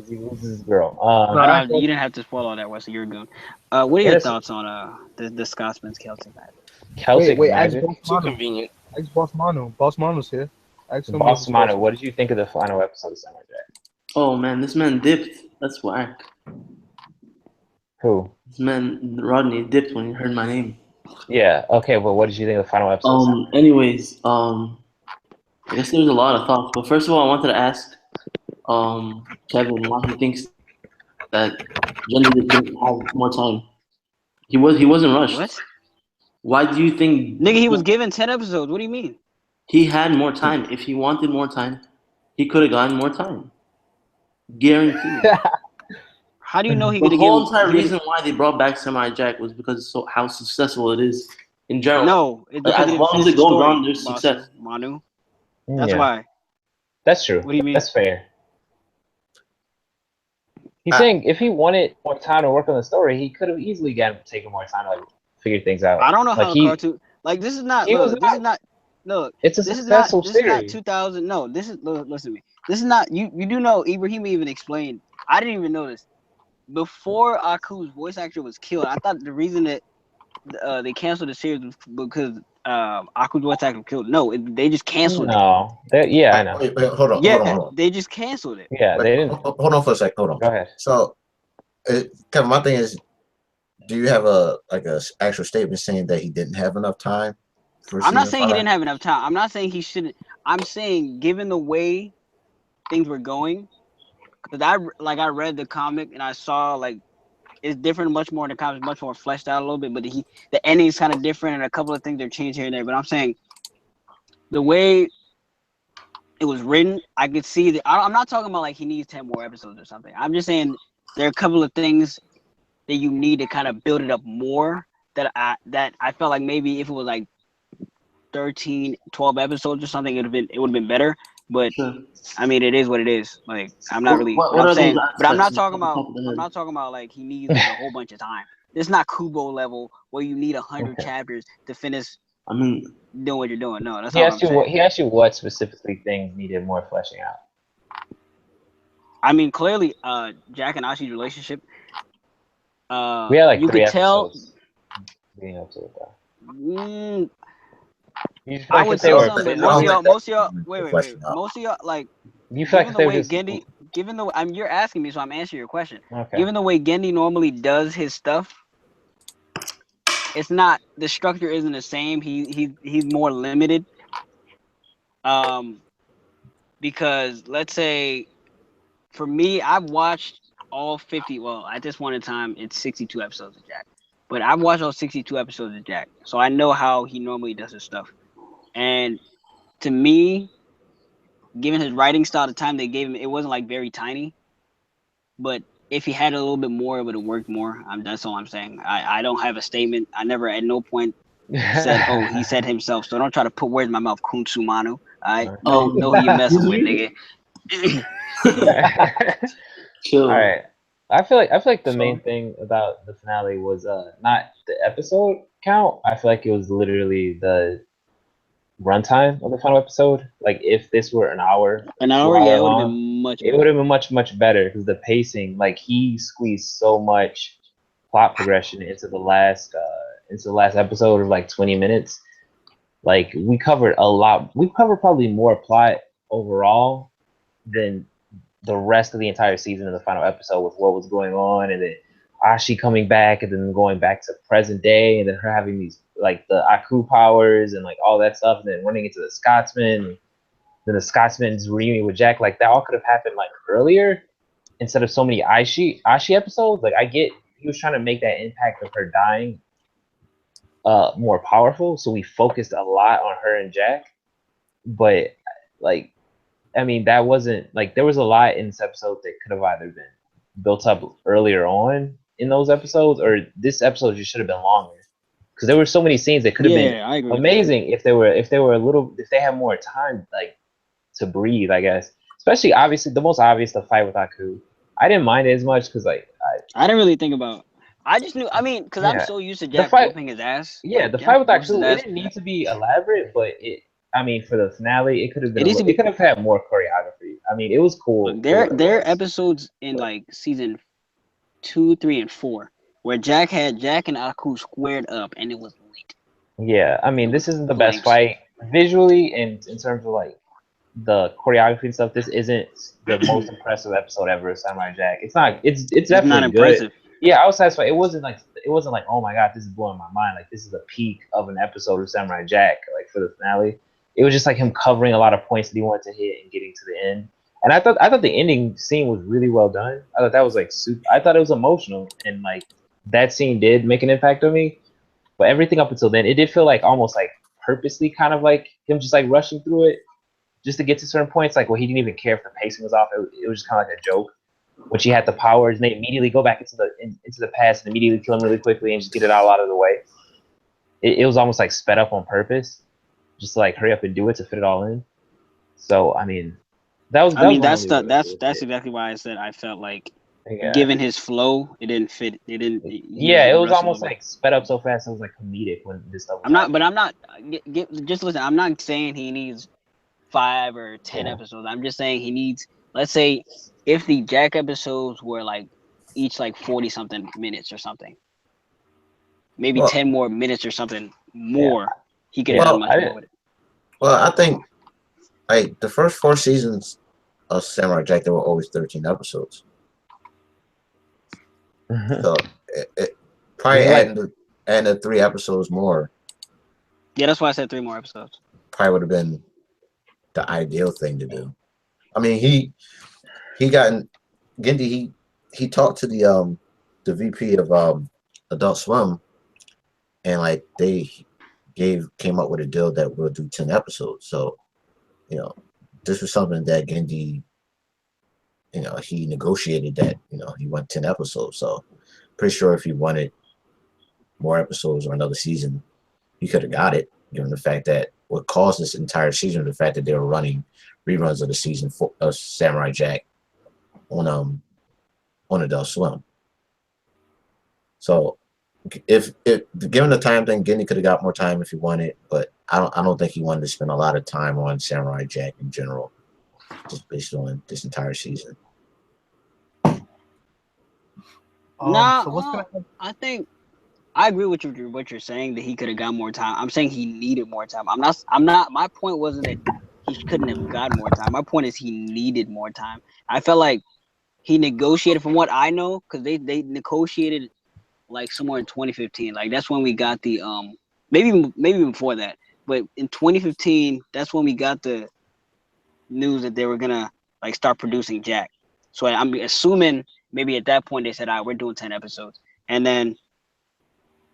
He loses his girl. No, you didn't have to spoil all that, Wesley. You're good. What are your Yes. thoughts on the Scotsman's Celtic magic? Celtic Wait, ask magic. Boss Too Manu. convenient. Ask Boss Manu. Boss Manu's here. Ask him Boss his Mano, question. what did you think of the final episode of Samurai Jack? Oh man, this man dipped. That's whack. Who? This man Rodney dipped when he heard my name. Yeah. Okay. Well, what did you think of the final episode? of Samurai Jack? Anyways, I guess there's a lot of thoughts, but first of all, I wanted to ask, Kevin why he thinks that Genddy didn't have more time. He wasn't rushed. What? Why do you think Nigga, he was given 10 episodes. What do you mean? he had more time? If he wanted more time, he could have gotten more time. Guaranteed. How do you know he The could have whole given? entire reason why they brought back Samurai Jack was because of how successful it is in general. No, it's because As he didn't long as finish it the goes story, on, there's success. Manu. That's Yeah, why. that's true. What do you mean? That's fair. He's I- saying if he wanted more time to work on the story, he could have easily taken more time to like figure things out. I don't know Like how he- a cartoon. Like this is not. he was Look, this is not. Look, It's a this is not. successful This is not series. 2000. No, this is. Listen to me. This is not. You do know Ibrahim even explained. I didn't even know this. Before Aku's voice actor was killed, I thought the reason that they canceled the series was because Aku's voice actor was killed. No, they just canceled No, yeah, I know. Wait, hold on, it. Yeah, hold on. they just canceled it. Yeah, Wait, they didn't. hold on for a sec. Hold on. Go ahead. So, Kevin, my thing is, do you have a actual statement saying that he didn't have enough time? I'm not saying he didn't have enough time. I'm not saying he shouldn't. I'm saying given the way things were going, because I read the comic and I saw like it's different, much more in the comics, much more fleshed out a little bit. But the ending's kind of different and a couple of things are changed here and there. But I'm saying the way it was written, I could see that. I'm not talking about like he needs 10 more episodes or something. I'm just saying there are a couple of things that you need to kind of build it up more. That I felt like maybe if it was like 13, 12 episodes or something, it would have been better. But Sure. I mean, it is what it is. Like I'm not really. What I'm are saying, those but I'm not aspects talking off about. the top of the head? I'm not talking about like he needs like, a whole bunch of time. It's not Kubo level where you need 100 Okay. chapters to finish I mean, doing what you're doing. No, that's He not what asked I'm you what saying. he asked you what specifically things needed more fleshing out. I mean, clearly, Jack and Ashi's relationship. We had like you 3 could tell. episodes leading up to it though. You feel I like would if they say were, something, but I don't most of like y'all, that. wait, Fleshing out. most of y'all, like, you feel like given if the they were way just Gendy, you're asking me, so I'm answering your question. okay. Given the way Gendy normally does his stuff, it's not the structure isn't the same. He's more limited. Because let's say, for me, I've watched all 50. Well, at this point in time, it's 62 episodes of Jack, but I've watched all 62 episodes of Jack, so I know how he normally does his stuff. And to me, given his writing style, the time they gave him, it wasn't like very tiny. But if he had a little bit more, it would have worked more. That's all I'm saying. I don't have a statement. I never at no point said, "Oh, he said himself." So don't try to put words in my mouth, Kunsumanu. I know who you messing with, nigga. chill. All right. I feel like the main thing about the finale was not the episode count. I feel like it was literally the runtime of the final episode. Like if this were an hour, An hour, yeah, it would have been much. it would have been much better because the pacing, like he squeezed so much plot progression into the last episode of like 20 minutes. Like we covered a lot. We covered probably more plot overall than the rest of the entire season in the final episode with what was going on, and then Ashi coming back, and then going back to present day, and then her having these like the Aku powers and like all that stuff, and then running into the Scotsman, then the Scotsman's reunion with Jack. Like that all could have happened like earlier, instead of so many Ashi episodes, like I get he was trying to make that impact of her dying more powerful, so we focused a lot on her and Jack. But like, I mean, that wasn't like there was a lot in this episode that could have either been built up earlier on in those episodes, or this episode just should have been longer because there were so many scenes that could have been I agree. amazing if they were a little if they had more time like to breathe, I guess. Especially obviously the most obvious, the fight with Aku. I didn't mind it as much because like I didn't really think about. I just knew. I mean, because I'm yeah so used to the Jack fight whooping his ass. yeah Like the fight Jack with whoops his Aku, it ass. didn't need to be elaborate, but it I mean for the finale it could have been It needs to it be. could have had more choreography. I mean it was cool Look, for what it there are was. episodes in But like season 2, 3, and 4 where Jack and Aku squared up, and it was lit. yeah, I mean It was this isn't the best flames. fight visually and in terms of like the choreography and stuff. This isn't the most impressive episode ever of Samurai Jack. It's not. It's It's not definitely good. impressive. Yeah, I was satisfied. It wasn't like oh my god, this is blowing my mind. Like this is a peak of an episode of Samurai Jack. Like for the finale, it was just like him covering a lot of points that he wanted to hit and getting to the end. And I thought the ending scene was really well done. I thought that was like super. I thought it was emotional and like that scene did make an impact on me. But everything up until then, it did feel like almost like purposely kind of like him just like rushing through it just to get to certain points, like he didn't even care if the pacing was off. It was just kind of like a joke. When she had the powers, and they immediately go back into the past and immediately kill him really quickly and just get it all out of the way. It was almost like sped up on purpose, just to like hurry up and do it to fit it all in. So I mean, that was I mean, my that's only issue with that's it. exactly why I said I felt like, Yeah, given his flow, it didn't fit. It didn't. He yeah, needed it to was rest a almost little bit. like sped up so fast. It was like comedic when this stuff was I'm not, but happening. I'm not. Just listen. I'm not saying he needs 5 or 10 Yeah. episodes. I'm just saying he needs. Let's say if the Jack episodes were like each like 40 something minutes or something, maybe Well, 10 more minutes or something Yeah. more, he could have Yeah, done well, much more with it. I think like the first 4 seasons of Samurai Jack, there were always 13 episodes. So it probably This is like adding the 3 episodes more Yeah, that's why I said 3 more episodes. probably would have been the ideal thing to do. I mean, he got Gendry. He talked to the VP of Adult Swim, and like they came up with a deal that we'll do 10 episodes. So you know, this was something that Gendry, he negotiated that he went 10 episodes. So pretty sure if he wanted more episodes or another season, he could have got it, given the fact that what caused this entire season was the fact that they were running reruns of the season of Samurai Jack on Adult Swim. So if given the time thing, Gendry could have got more time if he wanted, but I don't think he wanted to spend a lot of time on Samurai Jack in general, just based on this entire season. Nah, So what's gonna happen? I think I agree with what you're saying that he could have got more time. I'm saying he needed more time. I'm not. My point wasn't that he couldn't have got more time. My point is he needed more time. I felt like he negotiated, from what I know, because they negotiated like somewhere in 2015. Like that's when we got the maybe before that, but in 2015, that's when we got the news that they were gonna like start producing Jack. So I'm assuming maybe at that point they said, "All right, we're doing 10 episodes," and then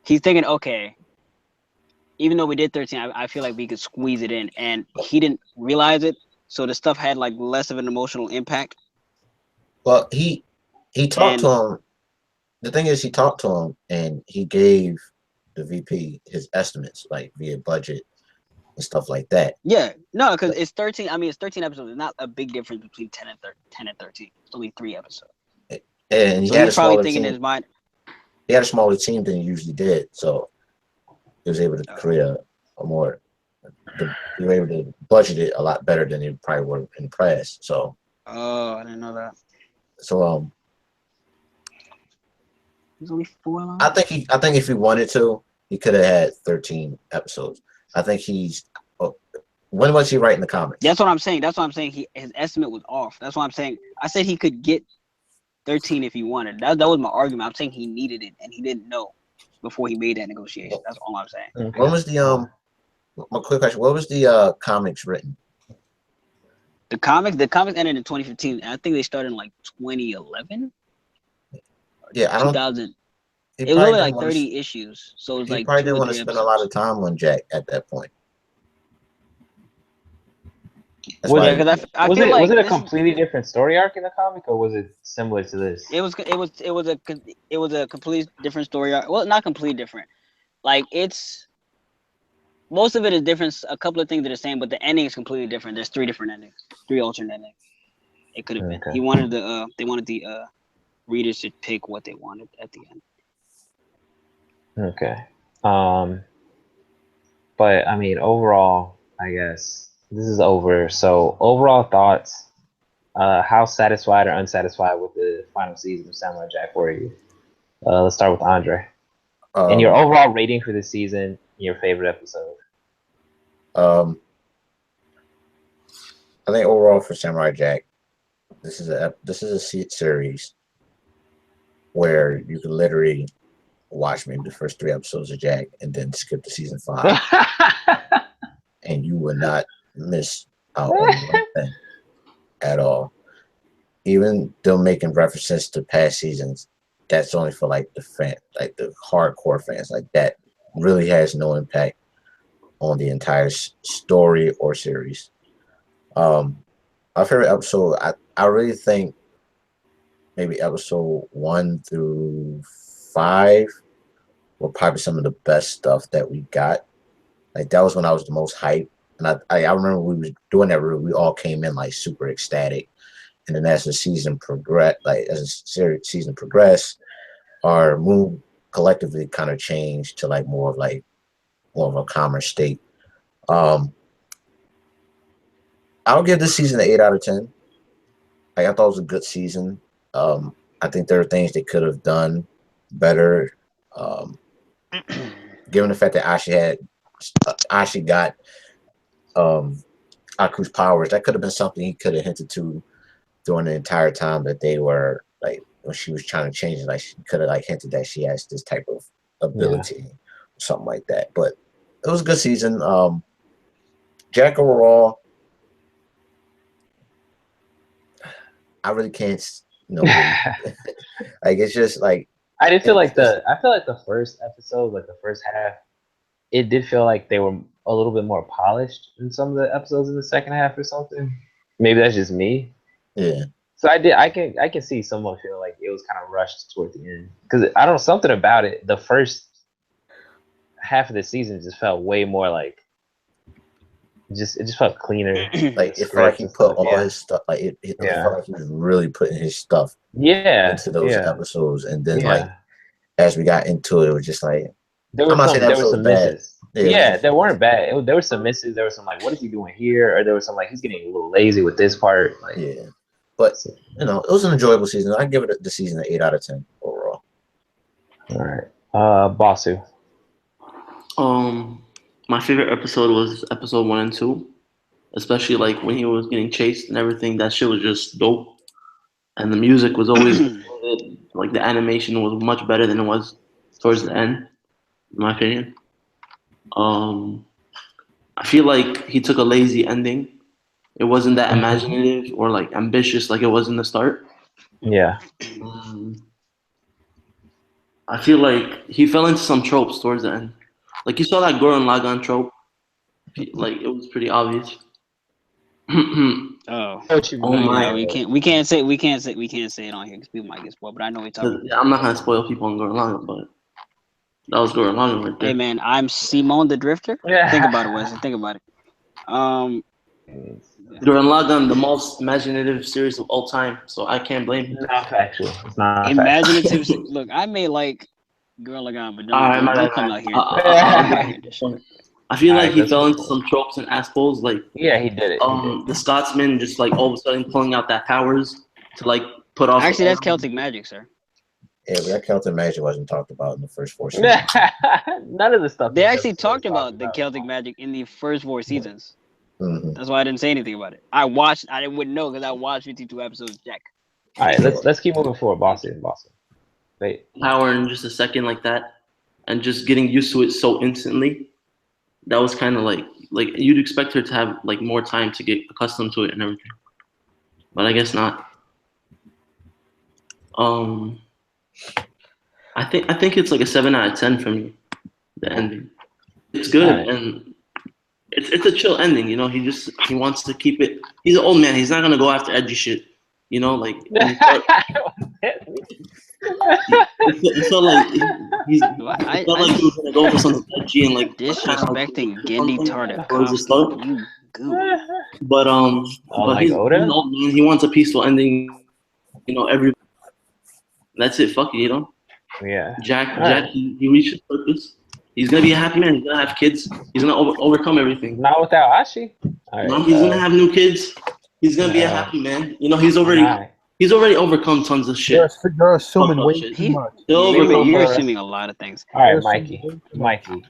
he's thinking, okay, even though we did 13, I feel like we could squeeze it in, and he didn't realize it, so the stuff had like less of an emotional impact. Well, he talked to And him. The thing is, he talked to him and he gave the VP his estimates, like via budget and stuff like that. yeah, no, because it's 13. I mean, it's 13 episodes. It's not a big difference between 10 and 13. It's only 3 episodes. And he So had a he's probably smaller thinking in team. his mind, He had a smaller team than he usually did, so he was able to create a more. He was able to budget it a lot better than he probably would in the past. So, oh, I didn't know that. so He's only 4 lines. I think if he wanted to, he could have had 13 episodes. I think he's. When was he writing the comics? That's what I'm saying. That's what I'm saying. His estimate was off. That's what I'm saying. I said he could get 13 if he wanted. That was my argument. I'm saying he needed it and he didn't know before he made that negotiation. That's all I'm saying. okay. When was the my quick question? What was the comics written? The comics ended in 2015. I think they started in like 2011, Yeah, I don't. 2000. He It was probably only didn't like want to. 30 issues, so it was He like probably 2 didn't or want to 3 spend a lot of episodes. time on Jack at that point. That's Was why. Yeah, it because I was feel it was like it a this. completely different story arc in the comic, or was it similar to this? It was a complete different story. Well, not complete different. Like it's most of it is different. A couple of things are the same, but the ending is completely different. There's 3 different endings, 3 alternate endings. It could have been. Okay. He wanted they wanted the readers to pick what they wanted at the end. Okay. But I mean, overall, I guess this is over. So, overall thoughts. How satisfied or unsatisfied with the final season of Samurai Jack were you? Let's start with Andre. And your Um, overall rating for the season, your favorite episode. um, I think overall for Samurai Jack, this is a series where you can literally watch maybe the first 3 episodes of Jack and then skip to season 5, and you will not miss out on one thing at all. Even them making references to past seasons, that's only for like the hardcore fans. Like that really has no impact on the entire story or series. My favorite episode, I really think maybe episode 1 through 5 were probably some of the best stuff that we got. Like that was when I was the most hyped, and I remember we was doing that. We all came in like super ecstatic, and then as the season progressed, season progressed, our mood collectively kind of changed to like more of a calmer state. Um, I'll give this season an 8 out of 10. Like I thought it was a good season. I think there are things they could have done better. Given the fact that Ashi got Aku's powers, that could have been something he could have hinted to during the entire time that they were like when she was trying to change it. Like she could have like hinted that she has this type of ability, or something like that. But it was a good season. Jack overall, I really can't, like it's just like I did feel like the first episode, like the first half, it did feel like they were a little bit more polished in some of the episodes in the second half or something. Maybe that's just me. Yeah. So I can see someone feel like it was kind of rushed toward the end because I don't know, something about it. The first half of the season just felt way more like it just felt cleaner. Like it felt like he put all his stuff. Like it felt like he was really putting his stuff into those episodes, and then like as we got into it, it was just like there were some misses. Yeah, they weren't bad. There were some misses. There was some like, what is he doing here? Or there was some like, he's getting a little lazy with this part. Like, yeah, but it was an enjoyable season. I give it the season an 8 out of 10 overall. All right, Basu. My favorite episode was episode 1 and 2, especially like when he was getting chased and everything. That shit was just dope, and the music was always like the animation was much better than it was towards the end, in my opinion. I feel like he took a lazy ending. It wasn't that imaginative or like ambitious like it was in the start. Yeah. I feel like he fell into some tropes towards the end. Like you saw that Gurren Lagann trope. Like it was pretty obvious. Oh my! We can't say it on here because people might get spoiled. But I know what you're talking about. I'm not gonna spoil people on Gurren Lagann, but that was Gurren Lagann right there. Hey man, I'm Simone the Drifter. Think about it, Wesley. Think about it. Gurren Lagann, the most imaginative series of all time, so I can't blame him. Not factual. It's not imaginative. factual. Look, I may like Gurren Lagann, but don't come out here. I feel like he fell into some tropes and assholes. Like he did it. The Scotsman just like all of a sudden pulling out that powers to like put off. Actually, that's Celtic magic, sir. Yeah, but that Celtic magic wasn't talked about in the first 4 seasons. None of the stuff. They actually talked about the Celtic magic in the first 4 seasons. Mm-hmm. That's why I didn't say anything about it. I wouldn't know because I watched 52 episodes of Jack. All right, let's keep moving forward, Boston. Wait. Power in just a second like that, and just getting used to it so instantly. that was kind of like you'd expect her to have like more time to get accustomed to it and everything, but I guess not. Um, I think it's like a 7 out of 10 for me. The ending, it's good Alright. and it's a chill ending. He wants to keep it. He's an old man. He's not gonna go after edgy shit. Like when he start, it felt like it felt like he was gonna go for something edgy and like kind of like Disrespecting Genddy something towards the start. Tartakovsky. You goof. But but like he's an Oda? old man. He wants a peaceful ending. Every that's it. Fuck it. Yeah. Jack, Alright. he reached his purpose. He's gonna be a happy man. He's gonna have kids. He's gonna overcome everything. Not without Ashi. He's gonna have new kids. He's gonna be a Uh, happy man. He's already overcome tons of shit. You're assuming Fucked up way shit. too much. He'll overcome. You're for- assuming a lot of things. Alright, You're assuming Mikey. way too much. Mikey.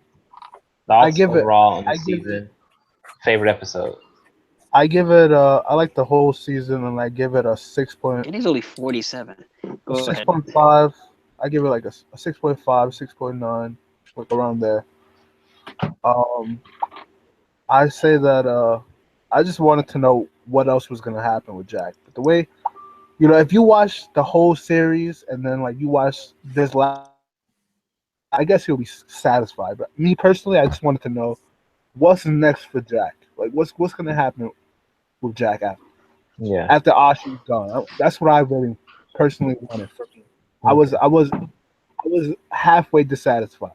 Thoughts give it- overall on I the give season? Favorite episode? I give it. I like the whole season, and I give it a 6.5. Gendy's only 47. Go ahead. 6.5. I give it like a 6.5, 6.9, like around there. I say that I just wanted to know what else was gonna happen with Jack. But the way, if you watch the whole series and then like you watch this last, I guess you'll be satisfied. But me personally, I just wanted to know what's next for Jack. Like what's gonna happen with Jack Yeah. after Ashi's gone. That's what I really personally wanted for me. I was halfway dissatisfied.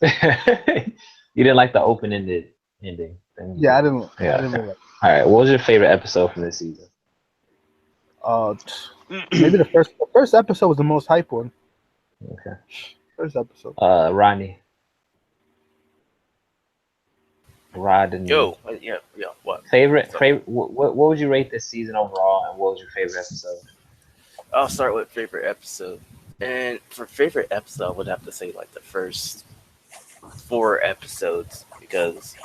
You didn't like the open-ended ending. Yeah, I didn't. Yeah. I didn't really like. All right. What was your favorite episode from this season? Maybe the first episode was the most hype one. Okay. First episode. Rodney. Rodney. Yo, yeah, what? Favorite. What would you rate this season overall, and what was your favorite episode? I'll start with favorite episode. And for favorite episode, I would have to say like the first 4 episodes because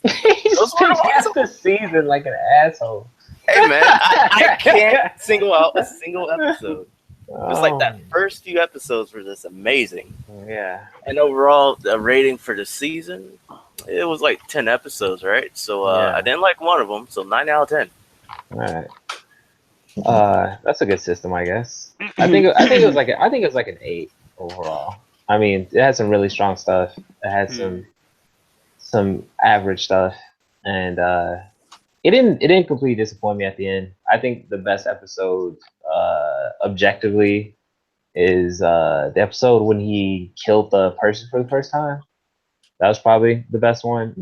Those were the season like an asshole. hey man, I can't single out a single episode. It's like that first few episodes were just amazing. Yeah. And overall, the rating for the season, it was like 10 episodes, right? So Yeah. I didn't like one of them, so 9 out of 10. All right. That's a good system, I guess. I think it was like an 8 overall. I mean, it had some really strong stuff. It had some average stuff, and it didn't completely disappoint me at the end. I think the best episode, objectively, is the episode when he killed the person for the first time. That was probably the best one.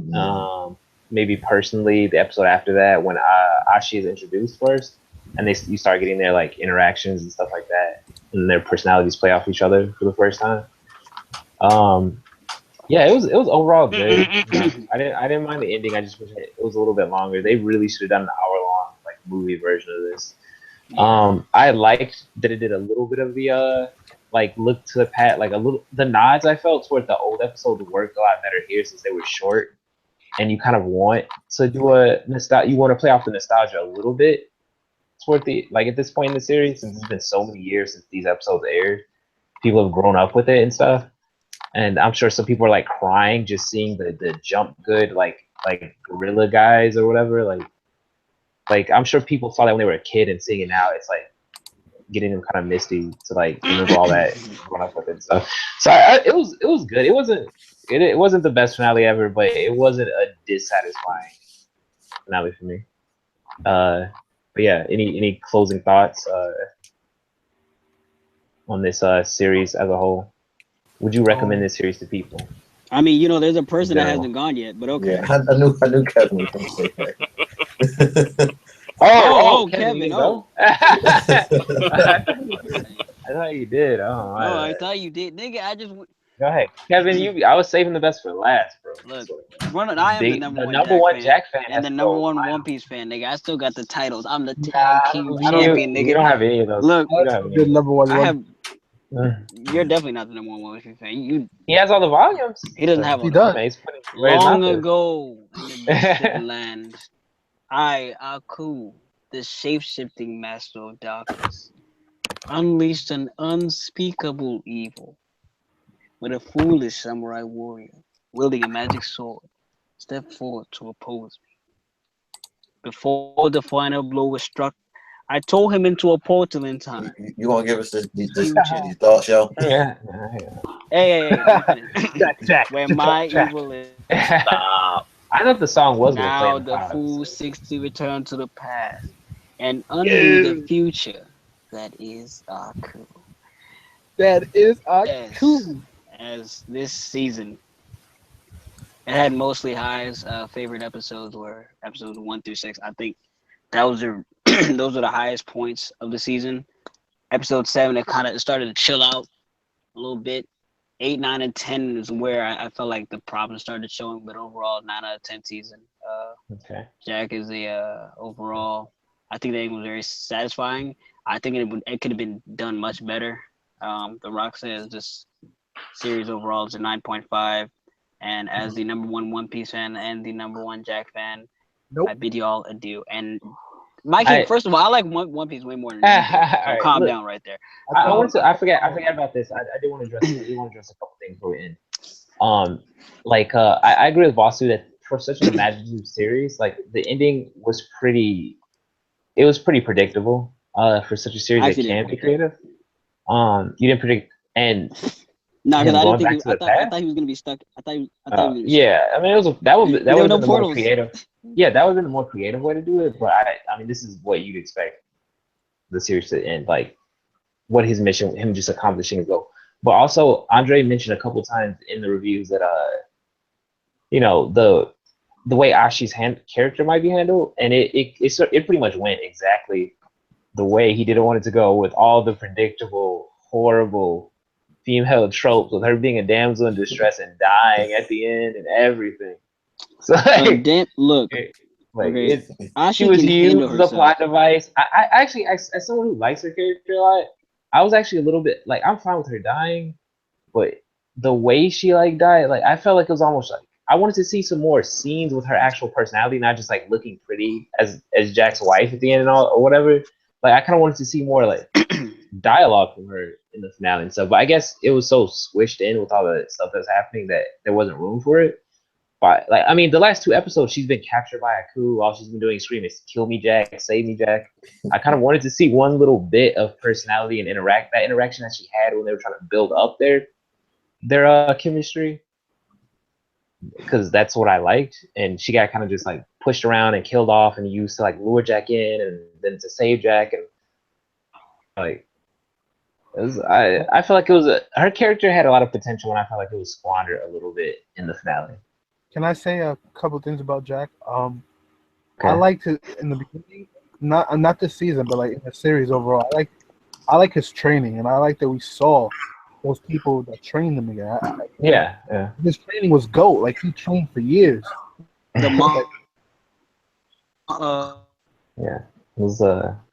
Maybe personally, the episode after that when Ashi is introduced first, and you start getting their like interactions and stuff like that, and their personalities play off each other for the first time. Yeah, it was overall good. I didn't mind the ending. I just wish it was a little bit longer. They really should have done an hour-long like movie version of this. I liked that it did a little bit of the like look to the past, like a little the nods I felt toward the old episode worked a lot better here since they were short, and you kind of want to do you want to play off the nostalgia a little bit toward the like at this point in the series, since it's been so many years since these episodes aired. People have grown up with it and stuff. And I'm sure some people are like crying just seeing the jump good like gorilla guys or whatever. Like I'm sure people saw that when they were a kid, and seeing it now, it's like getting them kind of misty to like remember all that growing up with it and stuff. So it was good. It wasn't the best finale ever, but it wasn't a dissatisfying finale for me. But yeah, any closing thoughts on this series as a whole? Would you recommend this series to people? I mean, there's a person that No. hasn't gone yet, but okay. Yeah, I knew Kevin was gonna say that. Oh, Kevin, you oh. know? I thought you did. Oh, I thought you did, nigga. I just go ahead, Kevin. I was saving the best for last, bro. look. I am the number one Jack fan, and the has to number go one final. One Piece fan, nigga. I still got the titles. I'm the Nah, tag I team don't- champion, You nigga. don't have any of those. Look, You don't have any. Good number one. I have. Mm. You're definitely not the number one Piece fan. You. He has all the volumes. He doesn't have. He all does. the- He's putting where's Long not ago in the distant land, I, Aku, the shape-shifting master of darkness, unleashed an unspeakable evil with a foolish samurai warrior wielding a magic sword, stepped forward to oppose me. Before the final blow was struck, I tore him into a portal in time. You gonna give us this Future. these thoughts, yo? Yeah. Hey, let me finish. Jack, Where Jack, my Jack. evil is. Stop. I thought the song was gonna play in Now the the final fool episode. seeks to return to the past and undo the Yeah, future that is Aku. that is Yes, cool. as this season, it had mostly highs. Favorite episodes were episodes 1 through 6. I think those are those are the highest points of the season. Episode 7, it kind of started to chill out a little bit. 8, 9, and 10 is where I felt like the problems started showing, but overall, 9 out of 10 season. Okay. Jack is the overall. I think that was very satisfying. I think it could have been done much better. The Rock says this series overall is a 9.5, and as the number one Piece fan and the number one Jack fan, Nope. I bid you all adieu. And Mikey, first of all, I like One Piece way more than you do. All So right, calm look, down right there. I wanted to. I forget about this. I did want to address. I did want to address a couple things before we end. I agree with Vasu that for such an imaginative series, like the ending was pretty. It was pretty predictable. For such a series I that actually can didn't be predict creative. You didn't predict and No, because him I didn't going think back to the I past. thought he was gonna be stuck. I thought he was gonna be stuck. Yeah, I mean that would There have were no been the more portals. creative. Yeah, that would have been the more creative way to do it. But I mean, this is what you'd expect the series to end, like what his mission, him just accomplishing his goal. But also, Andre mentioned a couple times in the reviews that the way Ashi's character might be handled, and it pretty much went exactly the way he didn't want it to go, with all the predictable, horrible female tropes, with her being a damsel in distress and dying at the end and everything. So Look, like okay, it's she Ashi was can handle used as a herself. plot device. I actually, as someone who likes her character a lot, I was actually a little bit like, I'm fine with her dying, but the way she like died, like I felt like it was almost like I wanted to see some more scenes with her actual personality, not just like looking pretty as Jack's wife at the end and all or whatever. Like I kind of wanted to see more like dialogue from her in the finale and stuff. But I guess it was so squished in with all the stuff that's happening that there wasn't room for it. But like, I mean, the last 2 episodes, she's been captured by a coup. All she's been doing is screaming, "Kill me, Jack! Save me, Jack!" I kind of wanted to see one little bit of personality and that interaction that she had when they were trying to build up their chemistry, because that's what I liked. And she got kind of just like pushed around and killed off and used to like lure Jack in and then to save Jack, and like I feel like it was her character had a lot of potential, and I felt like it was squandered a little bit in the finale. Can I say a couple things about Jack? Okay. I liked it in the beginning, not this season, but like in the series overall. I like his training, and I like that we saw those people that trained him again. Yeah. His training was GOAT. Like he trained for years. The mom, Yeah, it was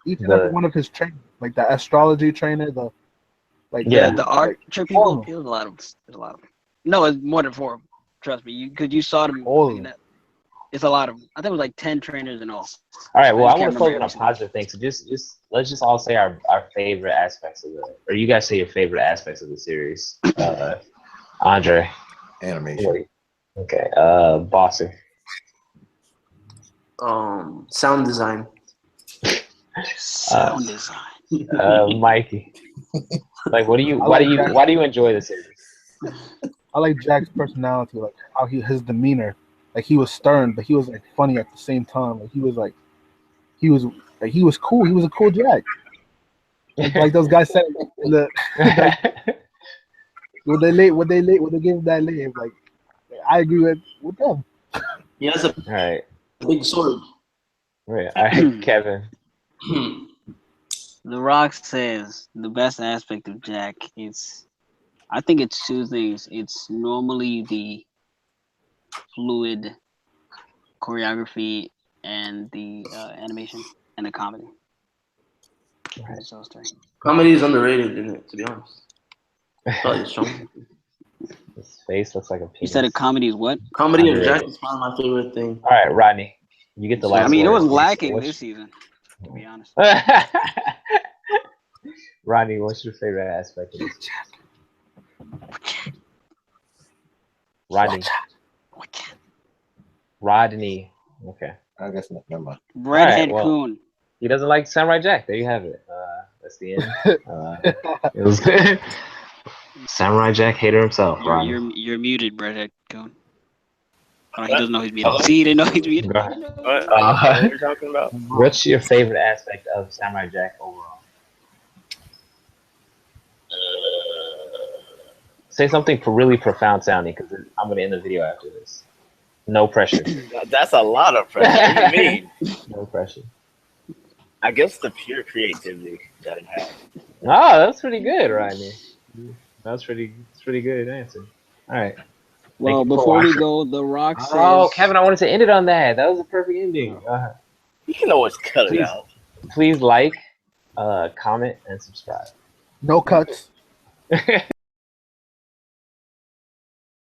Each and every one of his trainers, like the astrology trainer, the art people. all It was a lot of. There's a lot of. No, it's more than 4. Trust me, because you saw them. all of them. It's a lot of them. I think it was like 10 trainers in all. All right, well, I just want can't to close on remember a positive thing. So just let's just all say our favorite aspects of or you guys say your favorite aspects of the series. Andre. Animation. Okay. Bossy. Sound design. Sound design. Mikey. Like, why do you enjoy the series? I like Jack's personality, like how his demeanor, like he was stern, but he was like funny at the same time. Like he was cool. He was a cool Jack. Like those guys said in the when they gave him that name, like I agree with them. He has a All right. big sword. Right. All right, Kevin. The Rock says the best aspect of Jack is, I think it's 2 things. It's normally the fluid choreography and the animation and the comedy. Right. It's those 3. Comedy is underrated in it, to be honest. Probably strong. His face looks like a penis. You said a comedy is what? Comedy of Underrated. Jack is probably my favorite thing. All right, Rodney. You get the last I mean, word. it was lacking this season, to be honest. Rodney, what's your favorite aspect of this? Rodney. Rodney. Okay. I guess not. Never mind. Redhead well, Coon. He doesn't like Samurai Jack. There you have it. That's the end. It was Samurai Jack hater himself. Rodney. You're muted, Redhead Coon. Oh, he What? doesn't know he's muted. Hello? See, he didn't know he's muted. Go ahead. What are you talking about? What's your favorite aspect of Samurai Jack overall? Say something really profound sounding, because I'm going to end the video after this. No pressure. That's a lot of pressure. What do you mean? No pressure. I guess the pure creativity that it has. Oh, that's pretty good, Rodney. That's pretty good answer. All right. Well, Thank you for before we watching. go, The Rock says. Oh, Kevin, I wanted to end it on that. That was a perfect ending. You can always cut it Please. out. Please like, comment, and subscribe. No cuts.